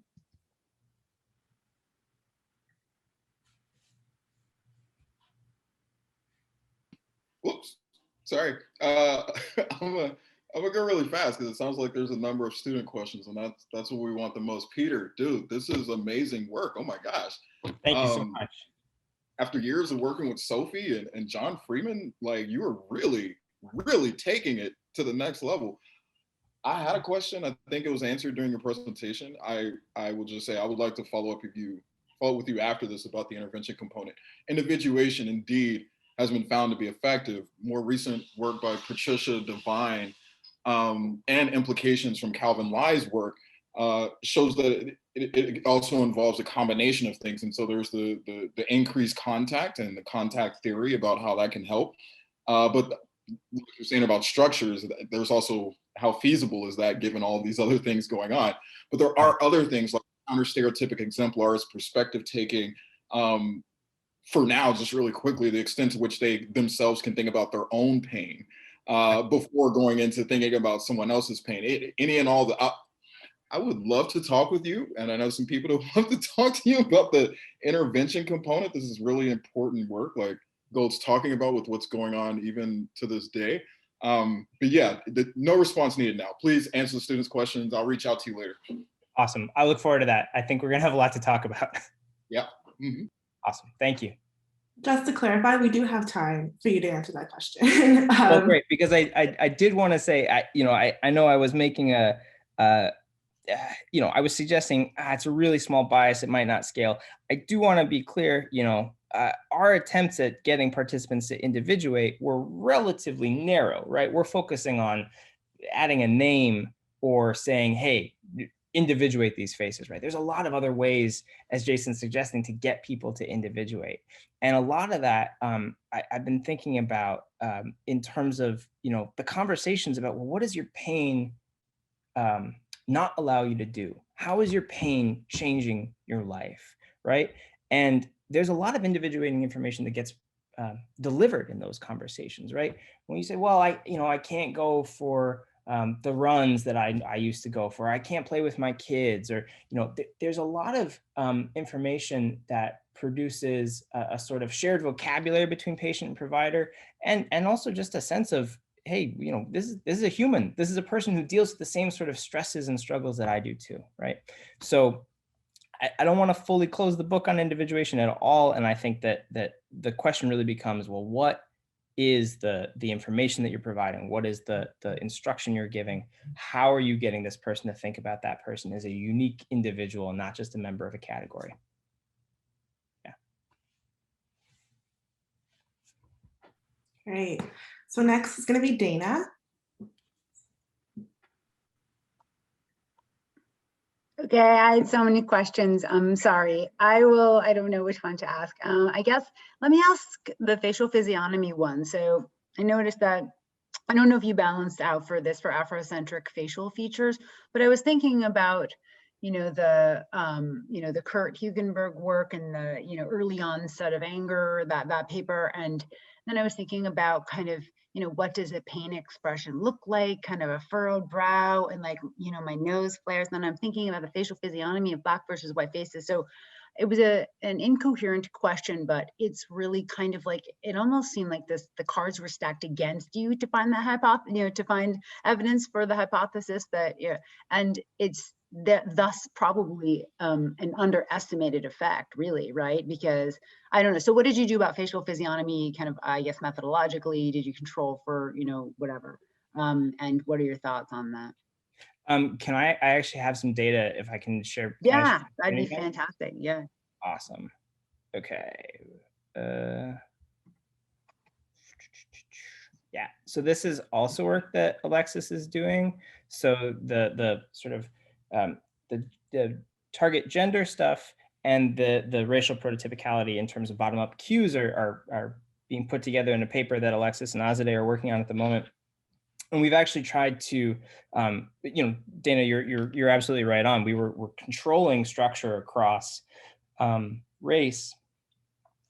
Whoops, sorry. I'm gonna go really fast because it sounds like there's a number of student questions, and that's what we want the most. Peter, dude, this is amazing work. Oh my gosh. Thank you so much. After years of working with Sophie and John Freeman, like, you are really, really taking it to the next level. I had a question. I think it was answered during your presentation. I will just say I would like to follow up with you after this about the intervention component. Individuation indeed has been found to be effective. More recent work by Patricia Devine and implications from Calvin Lai's work shows that it also involves a combination of things. And so there's the increased contact and the contact theory about how that can help. But like you're saying about structures, there's also how feasible is that given all these other things going on. But there are other things like counter-stereotypic exemplars, perspective taking. For now, just really quickly, the extent to which they themselves can think about their own pain before going into thinking about someone else's pain. Any and all the, I would love to talk with you, and I know some people who love to talk to you about the intervention component. This is really important work, like Gold's talking about with what's going on even to this day. But yeah, no response needed now. Please answer the students' questions. I'll reach out to you later. Awesome. I look forward to that. I think we're gonna have a lot to talk about. Yeah. Mm-hmm. Awesome. Thank you. Just to clarify, we do have time for you to answer that question. Well, great, because I did want to say, I know I was making I was suggesting it's a really small bias. It might not scale. I do want to be clear, our attempts at getting participants to individuate were relatively narrow, right? We're focusing on adding a name or saying, hey, individuate these faces, right? There's a lot of other ways, as Jason's suggesting, to get people to individuate. And a lot of that I've been thinking about in terms of, the conversations about, well, what does your pain not allow you to do? How is your pain changing your life, right? And there's a lot of individuating information that gets delivered in those conversations, right? When you say, well, I can't go for the runs that I used to go for, I can't play with my kids, or, there's a lot of information that produces a sort of shared vocabulary between patient and provider, and also just a sense of, hey, this is a human, this is a person who deals with the same sort of stresses and struggles that I do too, right? So I don't want to fully close the book on individuation at all, and I think that the question really becomes, well, what is the information that you're providing? What is the instruction you're giving? How are you getting this person to think about that person as a unique individual, not just a member of a category? Yeah. Great. So next is going to be Dana. Okay, I had so many questions. I'm sorry. I don't know which one to ask. I guess, let me ask the facial physiognomy one. So I noticed that I don't know if you balanced out for this for Afrocentric facial features, but I was thinking about, the Kurt Hugenberg work and the, early onset of anger, that paper. And then I was thinking about kind of, what does a pain expression look like, kind of a furrowed brow and like, my nose flares. Then I'm thinking about the facial physiognomy of Black versus white faces. So it was an incoherent question, but it's really kind of like, it almost seemed like the cards were stacked against you to find that to find evidence for the hypothesis that, and it's thus probably an underestimated effect, really, right? Because I don't know. So what did you do about facial physiognomy kind of, I guess, methodologically? Did you control for, whatever? And what are your thoughts on that? I actually have some data if I can share. Yeah, that'd be fantastic. Yeah. Awesome. Okay. Yeah, so this is also work that Alexis is doing. So the sort of the target gender stuff and the racial prototypicality in terms of bottom-up cues are being put together in a paper that Alexis and Azadeh are working on at the moment. And we've actually tried to, Dana, you're absolutely right on. We're controlling structure across race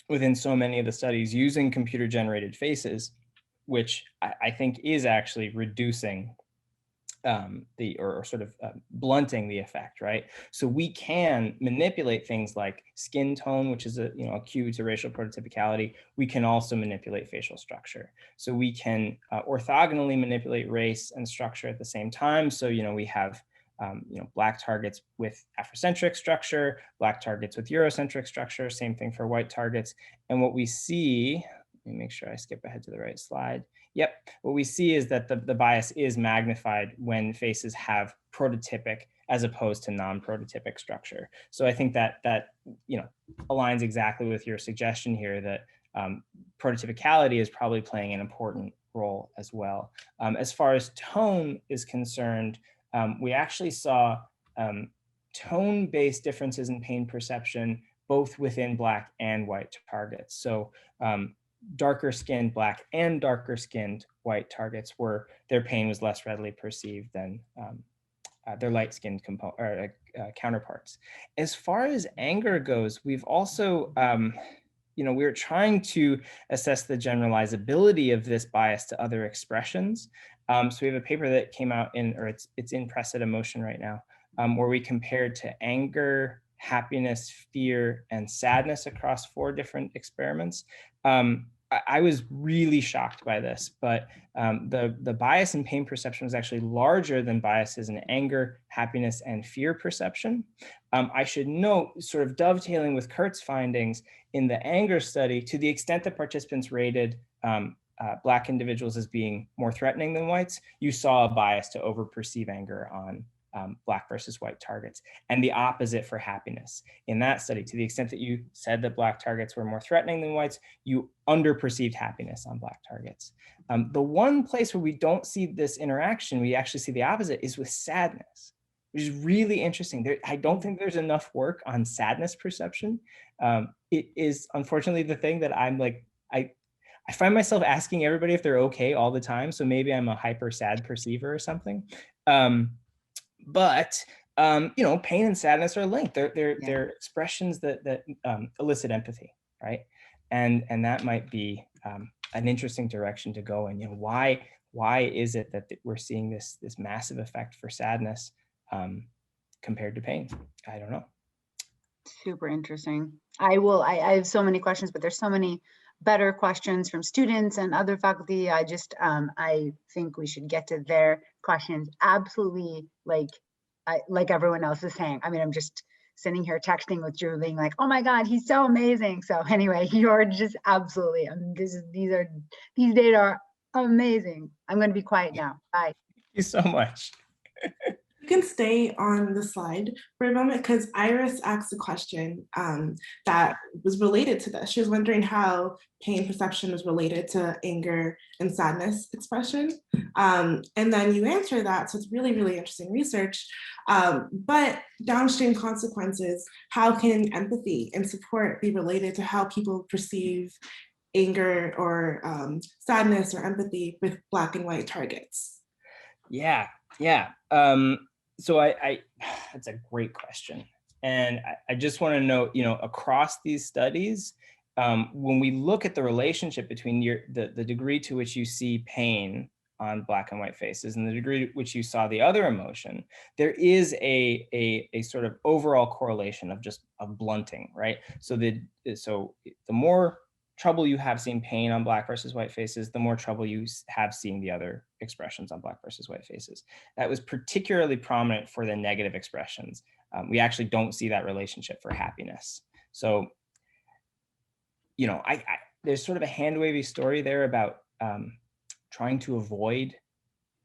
within so many of the studies using computer-generated faces, which I think is actually reducing blunting the effect, right? So we can manipulate things like skin tone, which is a cue to racial prototypicality. We can also manipulate facial structure. So we can orthogonally manipulate race and structure at the same time. So we have Black targets with Afrocentric structure, Black targets with Eurocentric structure, same thing for white targets. And what we see, let me make sure I skip ahead to the right slide. Yep, what we see is that the bias is magnified when faces have prototypic as opposed to non-prototypic structure. So I think that aligns exactly with your suggestion here that prototypicality is probably playing an important role as well. As far as tone is concerned, we actually saw tone-based differences in pain perception both within Black and white targets. So darker skinned Black and darker skinned white targets their pain was less readily perceived than their light skinned counterparts. As far as anger goes, we've also, we're trying to assess the generalizability of this bias to other expressions. So we have a paper that came out it's in Press at Emotion right now, where we compared to anger, happiness, fear, and sadness across 4 different experiments. I was really shocked by this, but the bias in pain perception was actually larger than biases in anger, happiness, and fear perception. I should note, sort of dovetailing with Kurt's findings in the anger study, to the extent that participants rated Black individuals as being more threatening than whites, you saw a bias to overperceive anger on Black versus white targets, and the opposite for happiness. In that study, to the extent that you said that Black targets were more threatening than whites, you underperceived happiness on Black targets. The one place where we don't see this interaction, we actually see the opposite, is with sadness, which is really interesting. I don't think there's enough work on sadness perception. It is unfortunately the thing that I'm like, I find myself asking everybody if they're okay all the time. So maybe I'm a hyper sad perceiver or something. But pain and sadness are linked. They're expressions that elicit empathy, right? And that might be an interesting direction to go in. Why is it that we're seeing this massive effect for sadness compared to pain? I don't know. Super interesting. I have so many questions, but there's so many better questions from students and other faculty. I think we should get to their questions. Absolutely, like everyone else is saying. I mean, I'm just sitting here texting with Drew, being like, "Oh my God, he's so amazing." So anyway, you're just absolutely. These data are amazing. I'm going to be quiet now. Bye. Thank you so much. You can stay on the slide for a moment because Iris asked a question that was related to this. She was wondering how pain perception was related to anger and sadness expression. And then you answer that. So it's really, really interesting research. But downstream consequences, how can empathy and support be related to how people perceive anger or sadness or empathy with Black and white targets? Yeah. So that's a great question. And I just want to note, across these studies, when we look at the relationship between the degree to which you see pain on Black and white faces and the degree to which you saw the other emotion, there is a sort of overall correlation of blunting, right? So the more trouble you have seeing pain on Black versus white faces, the more trouble you have seeing the other expressions on Black versus white faces. That was particularly prominent for the negative expressions. We actually don't see that relationship for happiness. So, there's sort of a hand-wavy story there about trying to avoid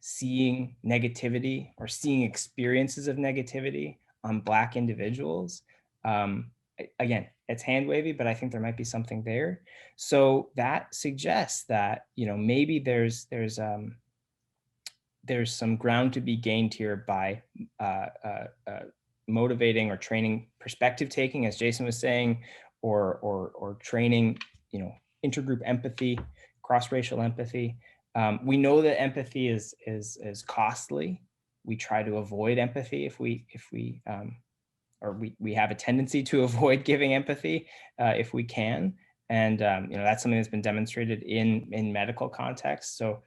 seeing negativity or seeing experiences of negativity on Black individuals. Again, it's hand-wavy, but I think there might be something there. So that suggests that, maybe there's some ground to be gained here by motivating or training perspective taking, as Jason was saying, or training, intergroup empathy, cross-racial empathy. We know that empathy is costly. We try to avoid empathy if we have a tendency to avoid giving empathy if we can. And that's something that's been demonstrated in medical contexts, so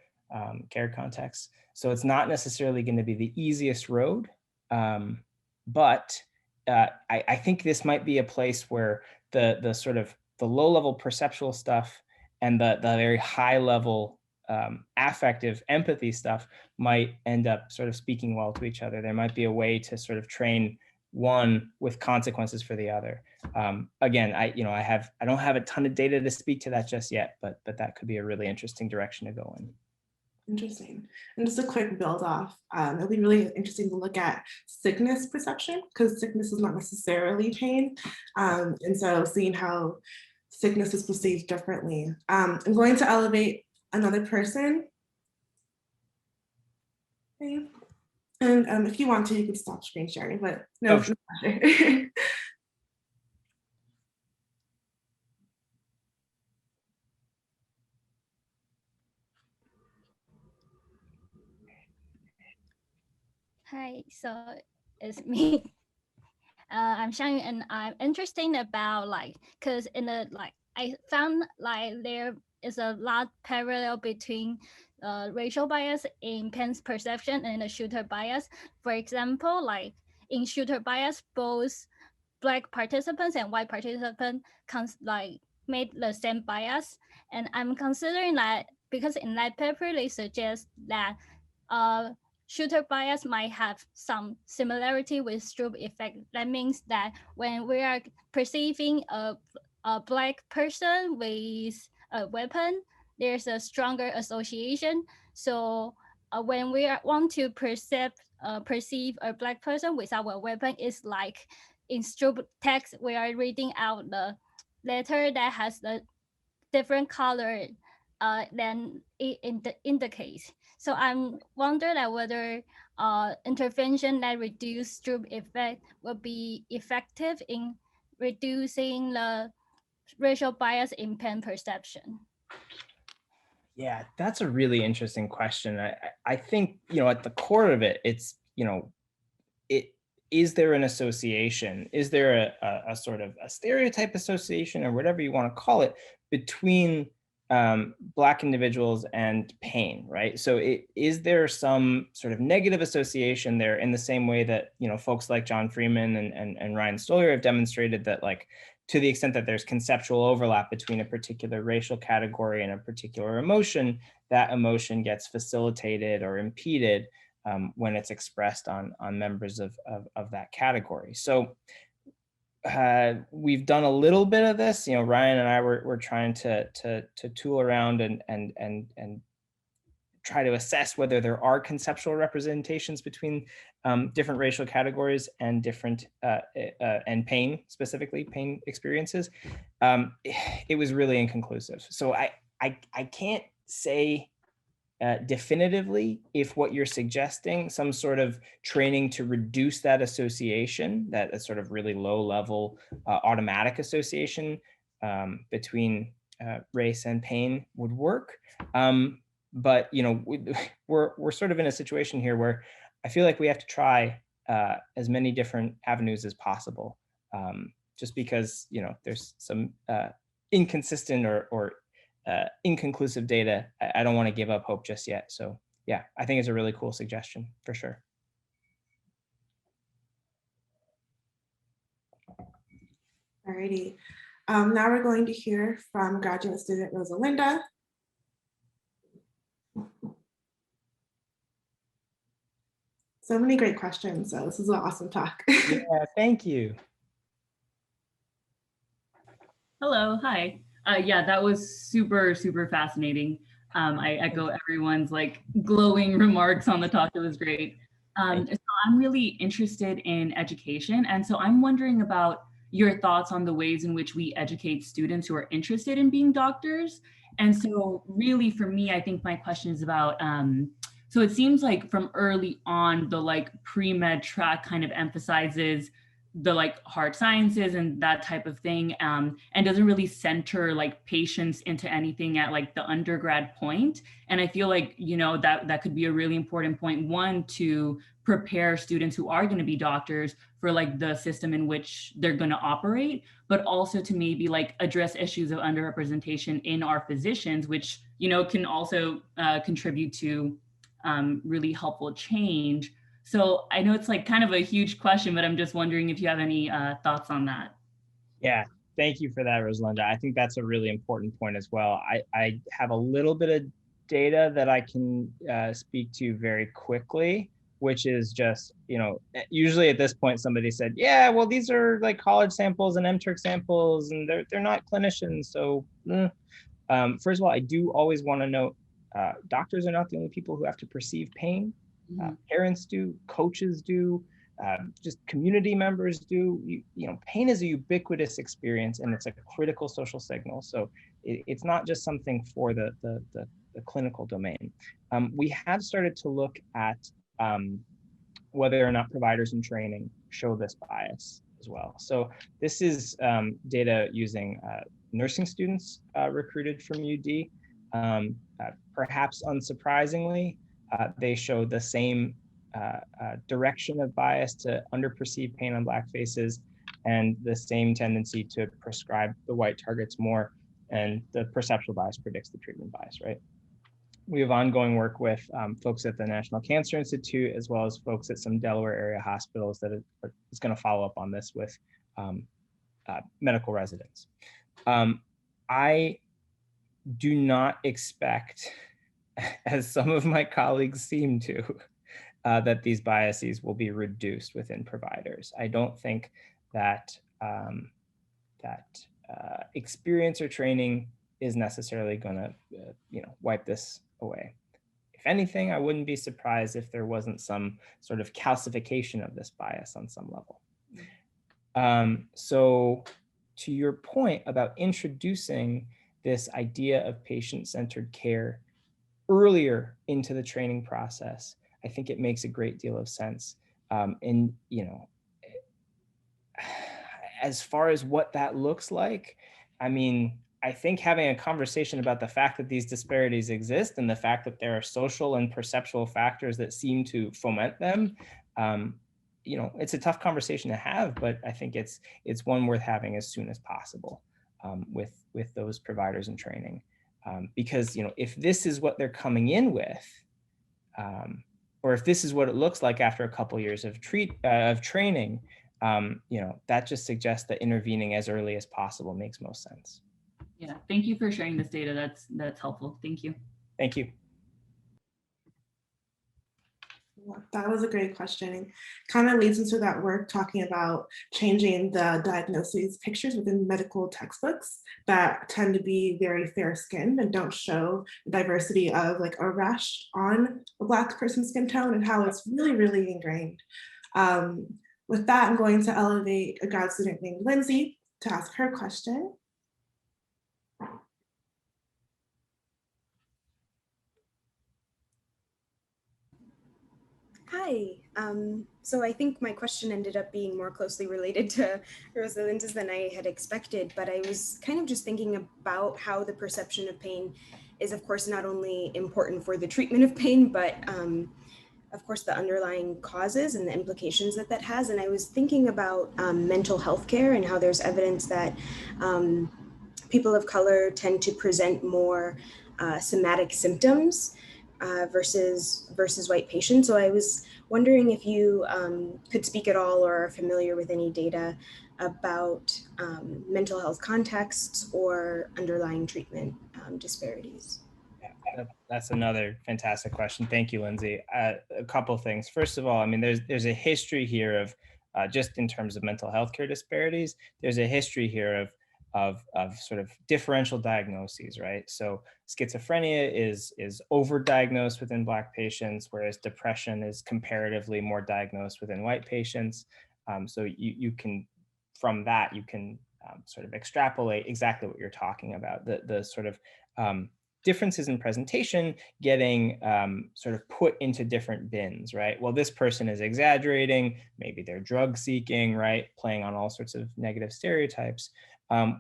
care contexts. So it's not necessarily going to be the easiest road, but I think this might be a place where the sort of the low-level perceptual stuff and the very high-level affective empathy stuff might end up sort of speaking well to each other. There might be a way to sort of train one with consequences for the other. Again, I don't have a ton of data to speak to that just yet, but that could be a really interesting direction to go in. Interesting. And just a quick build off, it'll be really interesting to look at sickness perception, because sickness is not necessarily pain. And so seeing how sickness is perceived differently. I'm going to elevate another person. Okay. And if you want to, you can stop screen sharing, but no. Oh, sure. Hi, so it's me. I'm Shang, and I'm interested about because I found there is a lot parallel between racial bias in pain perception and the shooter bias. For example, in shooter bias, both Black participants and white participants made the same bias, and I'm considering that because in that paper they suggest that shooter bias might have some similarity with Stroop effect. That means that when we are perceiving a Black person with a weapon, there's a stronger association. So when we want to perceive a Black person without a weapon, it's like in Stroop text, we are reading out the letter that has the different color than it indicates. So I'm wondering whether intervention that reduce Stroop effect will be effective in reducing the racial bias in pain perception. Yeah, that's a really interesting question. I think, at the core of it, it's, is there an association? Is there a sort of a stereotype association, or whatever you want to call it, between Black individuals and pain, right? So is there some sort of negative association there, in the same way that, folks like John Freeman and Ryan Stolyer have demonstrated that, to the extent that there's conceptual overlap between a particular racial category and a particular emotion, that emotion gets facilitated or impeded when it's expressed on members of that category. So we've done a little bit of this. Ryan and I were trying to tool around and try to assess whether there are conceptual representations between different racial categories and different and pain, specifically pain experiences. It was really inconclusive. So I can't say definitively if what you're suggesting, some sort of training to reduce that association, that sort of really low level automatic association between race and pain would work. But we're sort of in a situation here where I feel like we have to try as many different avenues as possible, just because there's some inconsistent or inconclusive data. I don't want to give up hope just yet. So yeah, I think it's a really cool suggestion for sure. Alrighty. Now we're going to hear from graduate student Rosalinda. So many great questions. So this is an awesome talk. Yeah, thank you. Hello, hi. Yeah, that was super, super fascinating. I echo everyone's like glowing remarks on the talk. It was great. So I'm really interested in education. And so I'm wondering about your thoughts on the ways in which we educate students who are interested in being doctors. And so really for me, I think my question is about, so it seems like from early on, the like pre-med track kind of emphasizes the like hard sciences and that type of thing, and doesn't really center like patients into anything at like the undergrad point. And I feel like, that could be a really important point, one, to prepare students who are going to be doctors for like the system in which they're going to operate, but also to maybe like address issues of underrepresentation in our physicians, which, can also contribute to really helpful change. So I know it's like kind of a huge question, but I'm just wondering if you have any thoughts on that. Yeah, thank you for that, Rosalinda. I think that's a really important point as well. I have a little bit of data that I can speak to very quickly, which is just, usually at this point somebody said, yeah, well, these are like college samples and MTurk samples, and they're not clinicians. So first of all, I do always want to note, doctors are not the only people who have to perceive pain. Parents do, coaches do, just community members do. Pain is a ubiquitous experience, and it's a critical social signal. So it's not just something for the clinical domain. We have started to look at whether or not providers in training show this bias as well. So this is data using nursing students recruited from UD. Perhaps unsurprisingly, they show the same direction of bias to underperceive pain on Black faces, and the same tendency to prescribe the white targets more, and the perceptual bias predicts the treatment bias, right? We have ongoing work with folks at the National Cancer Institute, as well as folks at some Delaware area hospitals that is going to follow up on this with medical residents. I do not expect, as some of my colleagues seem to, that these biases will be reduced within providers. I don't think that experience or training is necessarily going to, wipe this away. If anything, I wouldn't be surprised if there wasn't some sort of calcification of this bias on some level. So to your point about introducing this idea of patient-centered care earlier into the training process, I think it makes a great deal of sense. And, as far as what that looks like, I mean, I think having a conversation about the fact that these disparities exist and the fact that there are social and perceptual factors that seem to foment them, it's a tough conversation to have, but I think it's one worth having as soon as possible with those providers in training. Because, if this is what they're coming in with, or if this is what it looks like after a couple of years of training, that just suggests that intervening as early as possible makes most sense. Yeah, thank you for sharing this data. That's helpful. Thank you. Thank you. That was a great question. It kind of leads into that work talking about changing the diagnoses pictures within medical textbooks that tend to be very fair-skinned and don't show the diversity of like a rash on a Black person's skin tone and how it's really, really ingrained. With that, I'm going to elevate a grad student named Lindsay to ask her question. Hi. So I think my question ended up being more closely related to Rosalinda's than I had expected, but I was kind of just thinking about how the perception of pain is, of course, not only important for the treatment of pain, but of course, the underlying causes and the implications that that has. And I was thinking about mental health care and how there's evidence that people of color tend to present more somatic symptoms versus white patients. So I was wondering if you could speak at all or are familiar with any data about mental health contexts or underlying treatment disparities. That's another fantastic question. Thank you, Lindsay. A couple of things. First of all, I mean, there's a history here of just in terms of mental health care disparities. There's a history here of sort of differential diagnoses, right? So schizophrenia is overdiagnosed within Black patients, whereas depression is comparatively more diagnosed within white patients. So you can, from that, you can sort of extrapolate exactly what you're talking about, the sort of differences in presentation getting sort of put into different bins, right? Well, this person is exaggerating, maybe they're drug seeking, right? Playing on all sorts of negative stereotypes.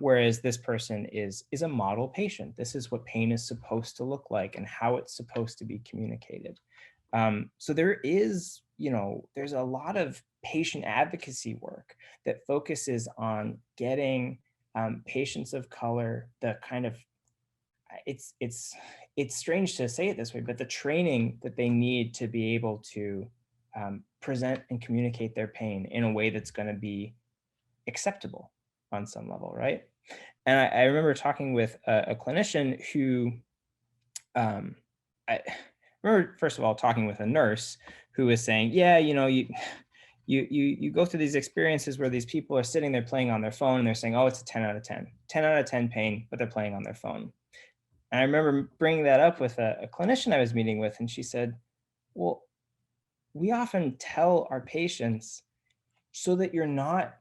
Whereas this person is a model patient. This is what pain is supposed to look like and how it's supposed to be communicated. So there is, there's a lot of patient advocacy work that focuses on getting patients of color the kind of, it's strange to say it this way, but the training that they need to be able to present and communicate their pain in a way that's going to be acceptable on some level, right? And I remember talking with a clinician who, I remember first of all talking with a nurse who was saying, yeah, you go through these experiences where these people are sitting there playing on their phone and they're saying, oh, it's a 10 out of 10, 10 out of 10 pain, but they're playing on their phone. And I remember bringing that up with a clinician I was meeting with, and she said, well, we often tell our patients so that you're not,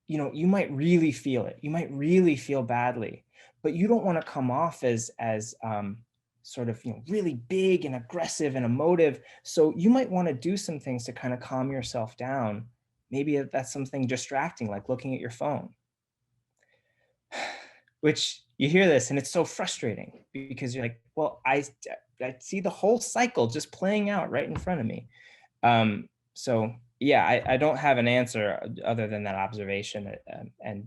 you might really feel it. You might really feel badly, but you don't want to come off as sort of, really big and aggressive and emotive. So you might want to do some things to kind of calm yourself down. Maybe that's something distracting, like looking at your phone. Which you hear this and it's so frustrating because you're like, well, I see the whole cycle just playing out right in front of me. So yeah, I don't have an answer other than that observation and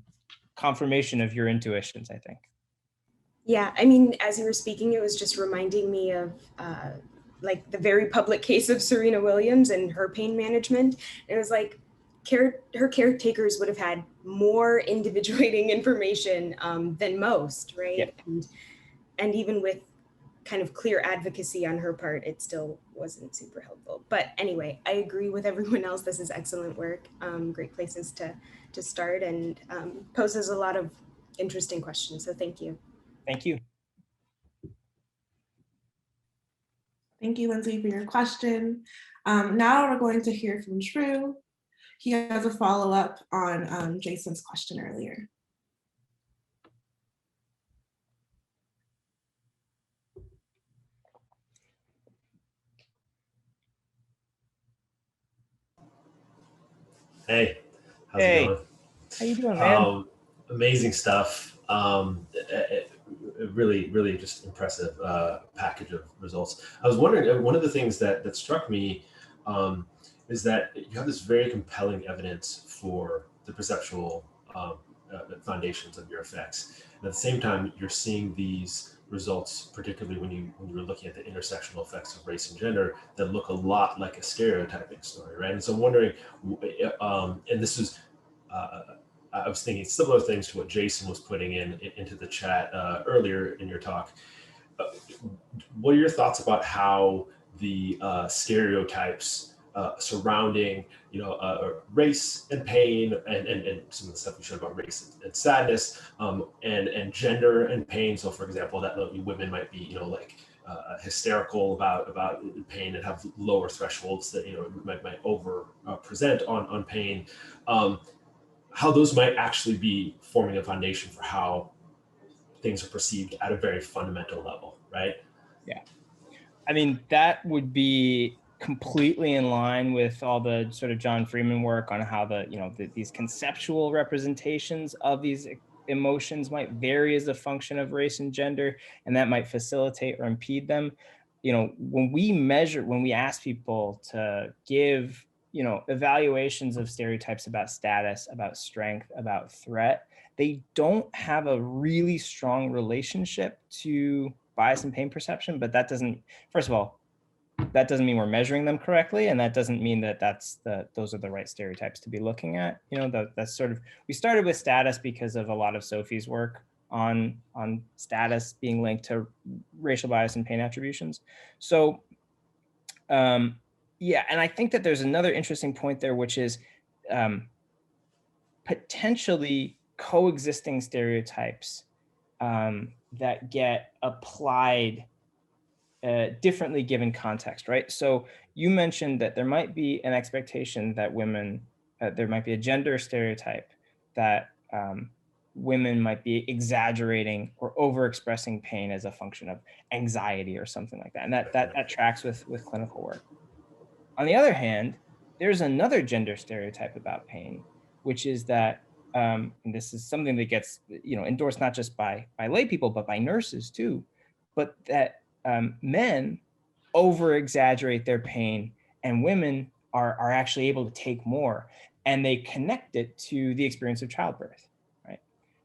confirmation of your intuitions, I think. Yeah, I mean, as you were speaking, it was just reminding me of like the very public case of Serena Williams and her pain management. It was like her caretakers would have had more individuating information than most, right? Yeah. And even with kind of clear advocacy on her part, it still wasn't super helpful. But anyway, I agree with everyone else. This is excellent work. Great places to start and poses a lot of interesting questions. So thank you. Thank you. Thank you, Lindsay, for your question. Now we're going to hear from Drew. He has a follow-up on Jason's question earlier. Hey, how's it going? How you doing, man? Amazing stuff. Really, really just impressive package of results. I was wondering, one of the things that struck me is that you have this very compelling evidence for the perceptual foundations of your effects. And at the same time, you're seeing these results, particularly when you were looking at the intersectional effects of race and gender, that look a lot like a stereotyping story, right? And so I'm wondering, and this is, I was thinking similar things to what Jason was putting into the chat earlier in your talk. What are your thoughts about how the stereotypes surrounding, race and pain and some of the stuff you showed about race and sadness and gender and pain? So, for example, that women might be, hysterical about pain and have lower thresholds that might over present on pain. How those might actually be forming a foundation for how things are perceived at a very fundamental level, right? Yeah. I mean, that would be completely in line with all the sort of John Freeman work on how these conceptual representations of these emotions might vary as a function of race and gender, and that might facilitate or impede them. When we ask people to give, evaluations of stereotypes about status, about strength, about threat, they don't have a really strong relationship to bias and pain perception. But that doesn't, first of all, that doesn't mean we're measuring them correctly, and that doesn't mean that those are the right stereotypes to be looking at. That's sort of, we started with status because of a lot of Sophie's work on status being linked to racial bias and pain attributions. So yeah, and I think that there's another interesting point there, which is potentially coexisting stereotypes that get applied differently given context, right? So you mentioned that there might be an expectation that women, there might be a gender stereotype that women might be exaggerating or overexpressing pain as a function of anxiety or something like that. And that tracks with clinical work. On the other hand, there's another gender stereotype about pain, which is that, and this is something that gets endorsed not just by lay people, but by nurses too, but that men over-exaggerate their pain and women are actually able to take more, and they connect it to the experience of childbirth, right?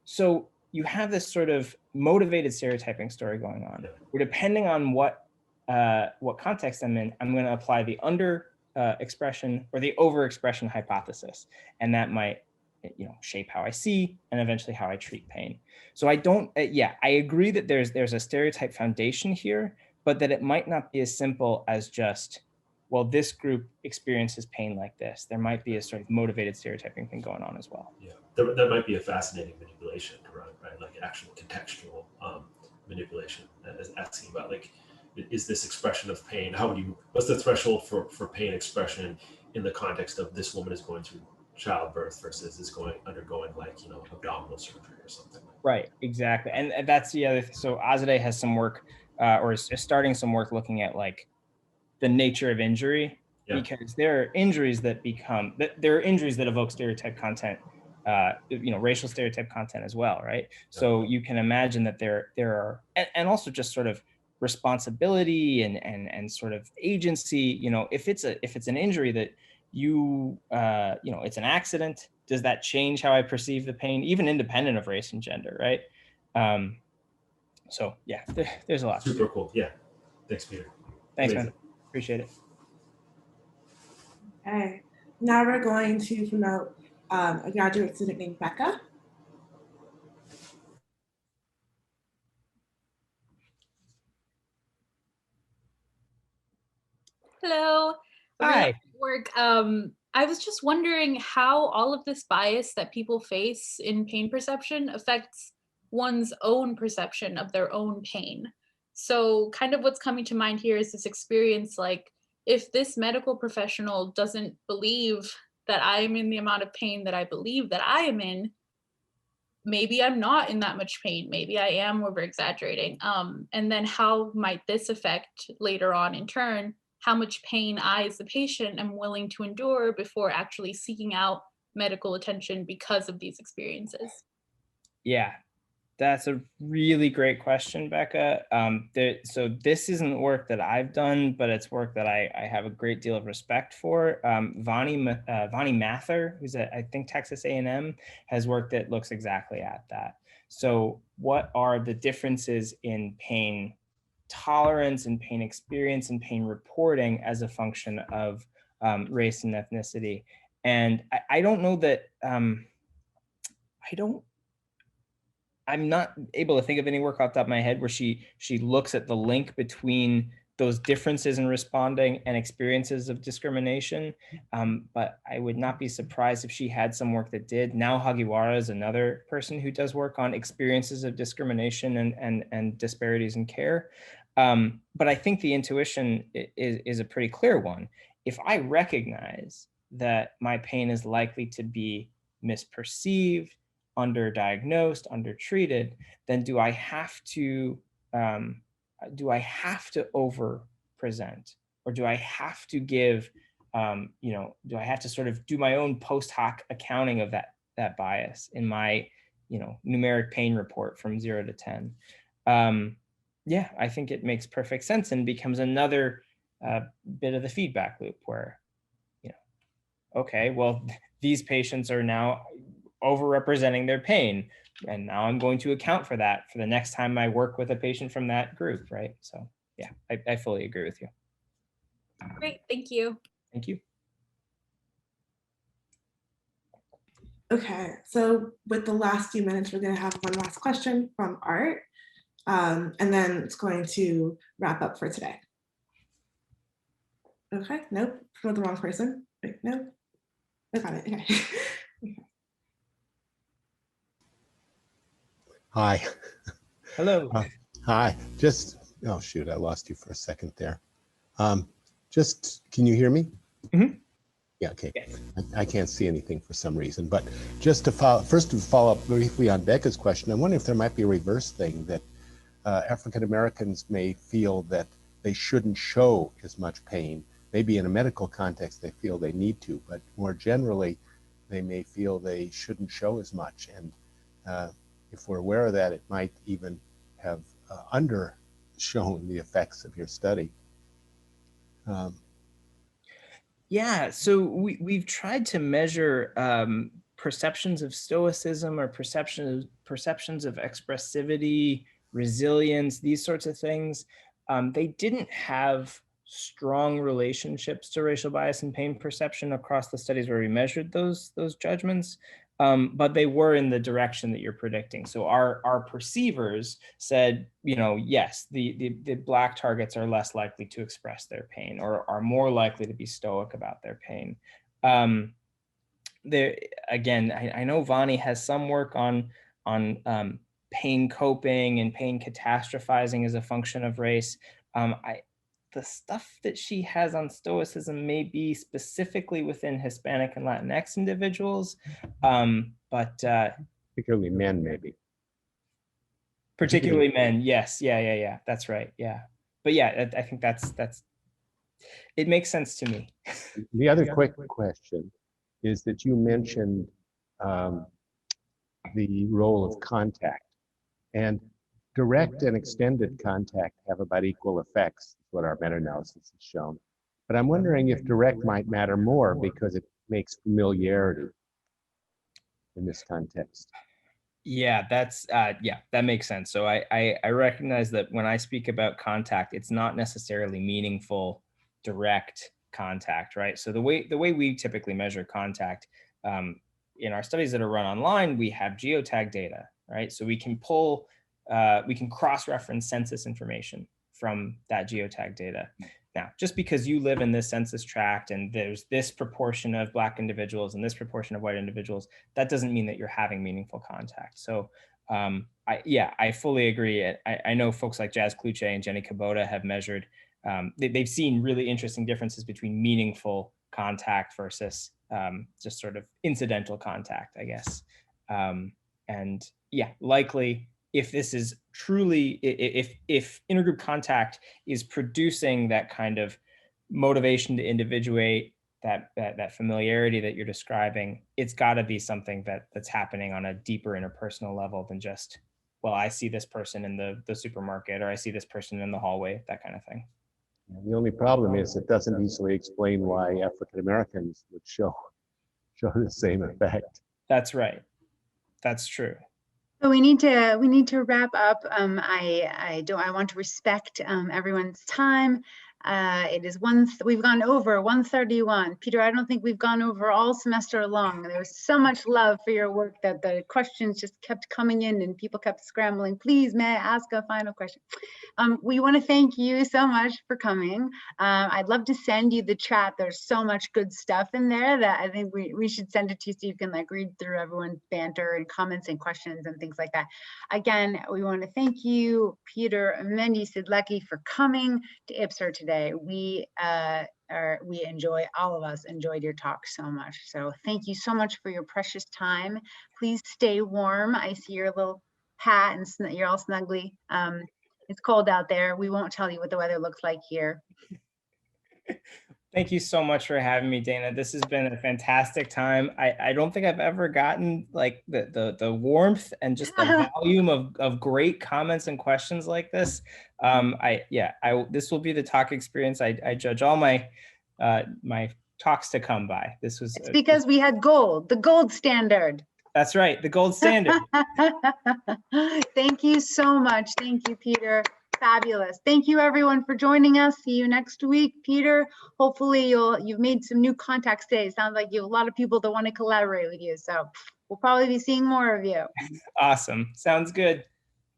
So you have this sort of motivated stereotyping story going on, where depending on what context I'm in, I'm going to apply the under expression or the overexpression hypothesis, and that might shape how I see and eventually how I treat pain. So I don't, I agree that there's a stereotype foundation here, but that it might not be as simple as just, well, this group experiences pain like this. There might be a sort of motivated stereotyping thing going on as well. Yeah, that might be a fascinating manipulation, right? Like actual contextual manipulation, as asking about like, is this expression of pain? What's the threshold for pain expression in the context of this woman is going through childbirth versus is undergoing like, abdominal surgery or something. Right, exactly. And that's the other, so Azadeh has some work or is starting some work looking at like the nature of injury, because there are injuries that evoke stereotype content, racial stereotype content as well, right? So you can imagine that there are, and also just sort of responsibility and sort of agency, if it's an injury that it's an accident, does that change how I perceive the pain, even independent of race and gender, right? So yeah, there's a lot. Super cool. Yeah. Thanks, Peter. Thanks, man. Appreciate it. Okay. Now we're going to promote a graduate student named Becca. Hello. Hi. Work. I was just wondering how all of this bias that people face in pain perception affects one's own perception of their own pain. So kind of what's coming to mind here is this experience, like if this medical professional doesn't believe that I am in the amount of pain that I believe that I am in, maybe I'm not in that much pain. Maybe I am over exaggerating. And then how might this affect later on in turn how much pain I as the patient am willing to endure before actually seeking out medical attention because of these experiences? Yeah, that's a really great question, Becca. So this isn't work that I've done, but it's work that I have a great deal of respect for. Vonnie Mather, who's at, I think, Texas A&M, has work that looks exactly at that. So what are the differences in pain tolerance and pain experience and pain reporting as a function of race and ethnicity? And I don't know that, I'm not able to think of any work off the top of my head where she looks at the link between those differences in responding and experiences of discrimination. But I would not be surprised if she had some work that did. Now Hagiwara is another person who does work on experiences of discrimination and disparities in care. But I think the intuition is a pretty clear one. If I recognize that my pain is likely to be misperceived, underdiagnosed, undertreated, then do I have to over present, or do I have to give, you know, do I have to sort of do my own post hoc accounting of that bias in my, you know, numeric pain report from 0 to 10? Yeah, I think it makes perfect sense and becomes another bit of the feedback loop where, you know, okay, well, these patients are now overrepresenting their pain, and now I'm going to account for that for the next time I work with a patient from that group, right? So yeah, I fully agree with you. Great, thank you. Thank you. Okay, so with the last few minutes, we're going to have one last question from Art, and then it's going to wrap up for today. Okay, nope, for the wrong person. Wait, no, I got it. Okay. Hi. Hello. Hi. Just, oh shoot, I lost you for a second there. Just, can you hear me? Mm-hmm. Yeah, okay. Yes. I can't see anything for some reason, but just to follow up briefly on Becca's question, I wonder if there might be a reverse thing that African Americans may feel that they shouldn't show as much pain. Maybe in a medical context, they feel they need to, but more generally, they may feel they shouldn't show as much. And if we're aware of that, it might even have undershown the effects of your study. Yeah, so we've tried to measure perceptions of stoicism or perceptions of expressivity, resilience, these sorts of things. They didn't have strong relationships to racial bias and pain perception across the studies where we measured those judgments, but they were in the direction that you're predicting. So our perceivers said, you know, yes, the Black targets are less likely to express their pain or are more likely to be stoic about their pain. There again, I know Vani has some work on pain coping and pain catastrophizing as a function of race. The stuff that she has on stoicism may be specifically within Hispanic and Latinx individuals, but particularly men, maybe. Particularly men, yes, yeah, that's right, yeah. But yeah, I think that's it makes sense to me. The other quick question is that you mentioned the role of contact, and direct and extended contact have about equal effects, is what our meta-analysis has shown. But I'm wondering if direct might matter more because it makes familiarity in this context. Yeah, that's yeah, that makes sense. So I recognize that when I speak about contact, it's not necessarily meaningful direct contact, right? So the way we typically measure contact in our studies that are run online, we have geotag data, right? So we can pull, we can cross-reference census information from that geotag data. Now, just because you live in this census tract and there's this proportion of Black individuals and this proportion of white individuals, that doesn't mean that you're having meaningful contact. So I fully agree. I know folks like Jazz Kluche and Jenny Kubota have measured, they've seen really interesting differences between meaningful contact versus just sort of incidental contact, I guess. And yeah, likely, if this is truly, if intergroup contact is producing that kind of motivation to individuate, that familiarity that you're describing, it's got to be something that's happening on a deeper interpersonal level than just, well, I see this person in the supermarket, or I see this person in the hallway, that kind of thing. The only problem is it doesn't easily explain why African Americans would show the same effect. That's right. That's true. So we need to wrap up. I want to respect everyone's time. It is we've gone over 1:31. Peter, I don't think we've gone over all semester long. There was so much love for your work that the questions just kept coming in and people kept scrambling. Please, may I ask a final question? We want to thank you so much for coming. I'd love to send you the chat. There's so much good stuff in there that I think we should send it to you so you can like read through everyone's banter and comments and questions and things like that. Again, we want to thank you, Peter Mende-Siedlecki, for coming to IPSR today. All of us enjoyed your talk so much. So thank you so much for your precious time. Please stay warm. I see your little hat and you're all snuggly. It's cold out there. We won't tell you what the weather looks like here. Thank you so much for having me, Dana. This has been a fantastic time. I don't think I've ever gotten like the warmth and just the volume of great comments and questions like this. This will be the talk experience I judge all my my talks to come by. This was It's because we had gold, the gold standard. That's right, the gold standard. Thank you so much. Thank you, Peter. Fabulous. Thank you everyone for joining us. See you next week. Peter, hopefully you've made some new contacts today. It sounds like you have a lot of people that want to collaborate with you. So we'll probably be seeing more of you. Awesome. Sounds good.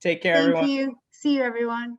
Take care, everyone. Thank you. See you, everyone.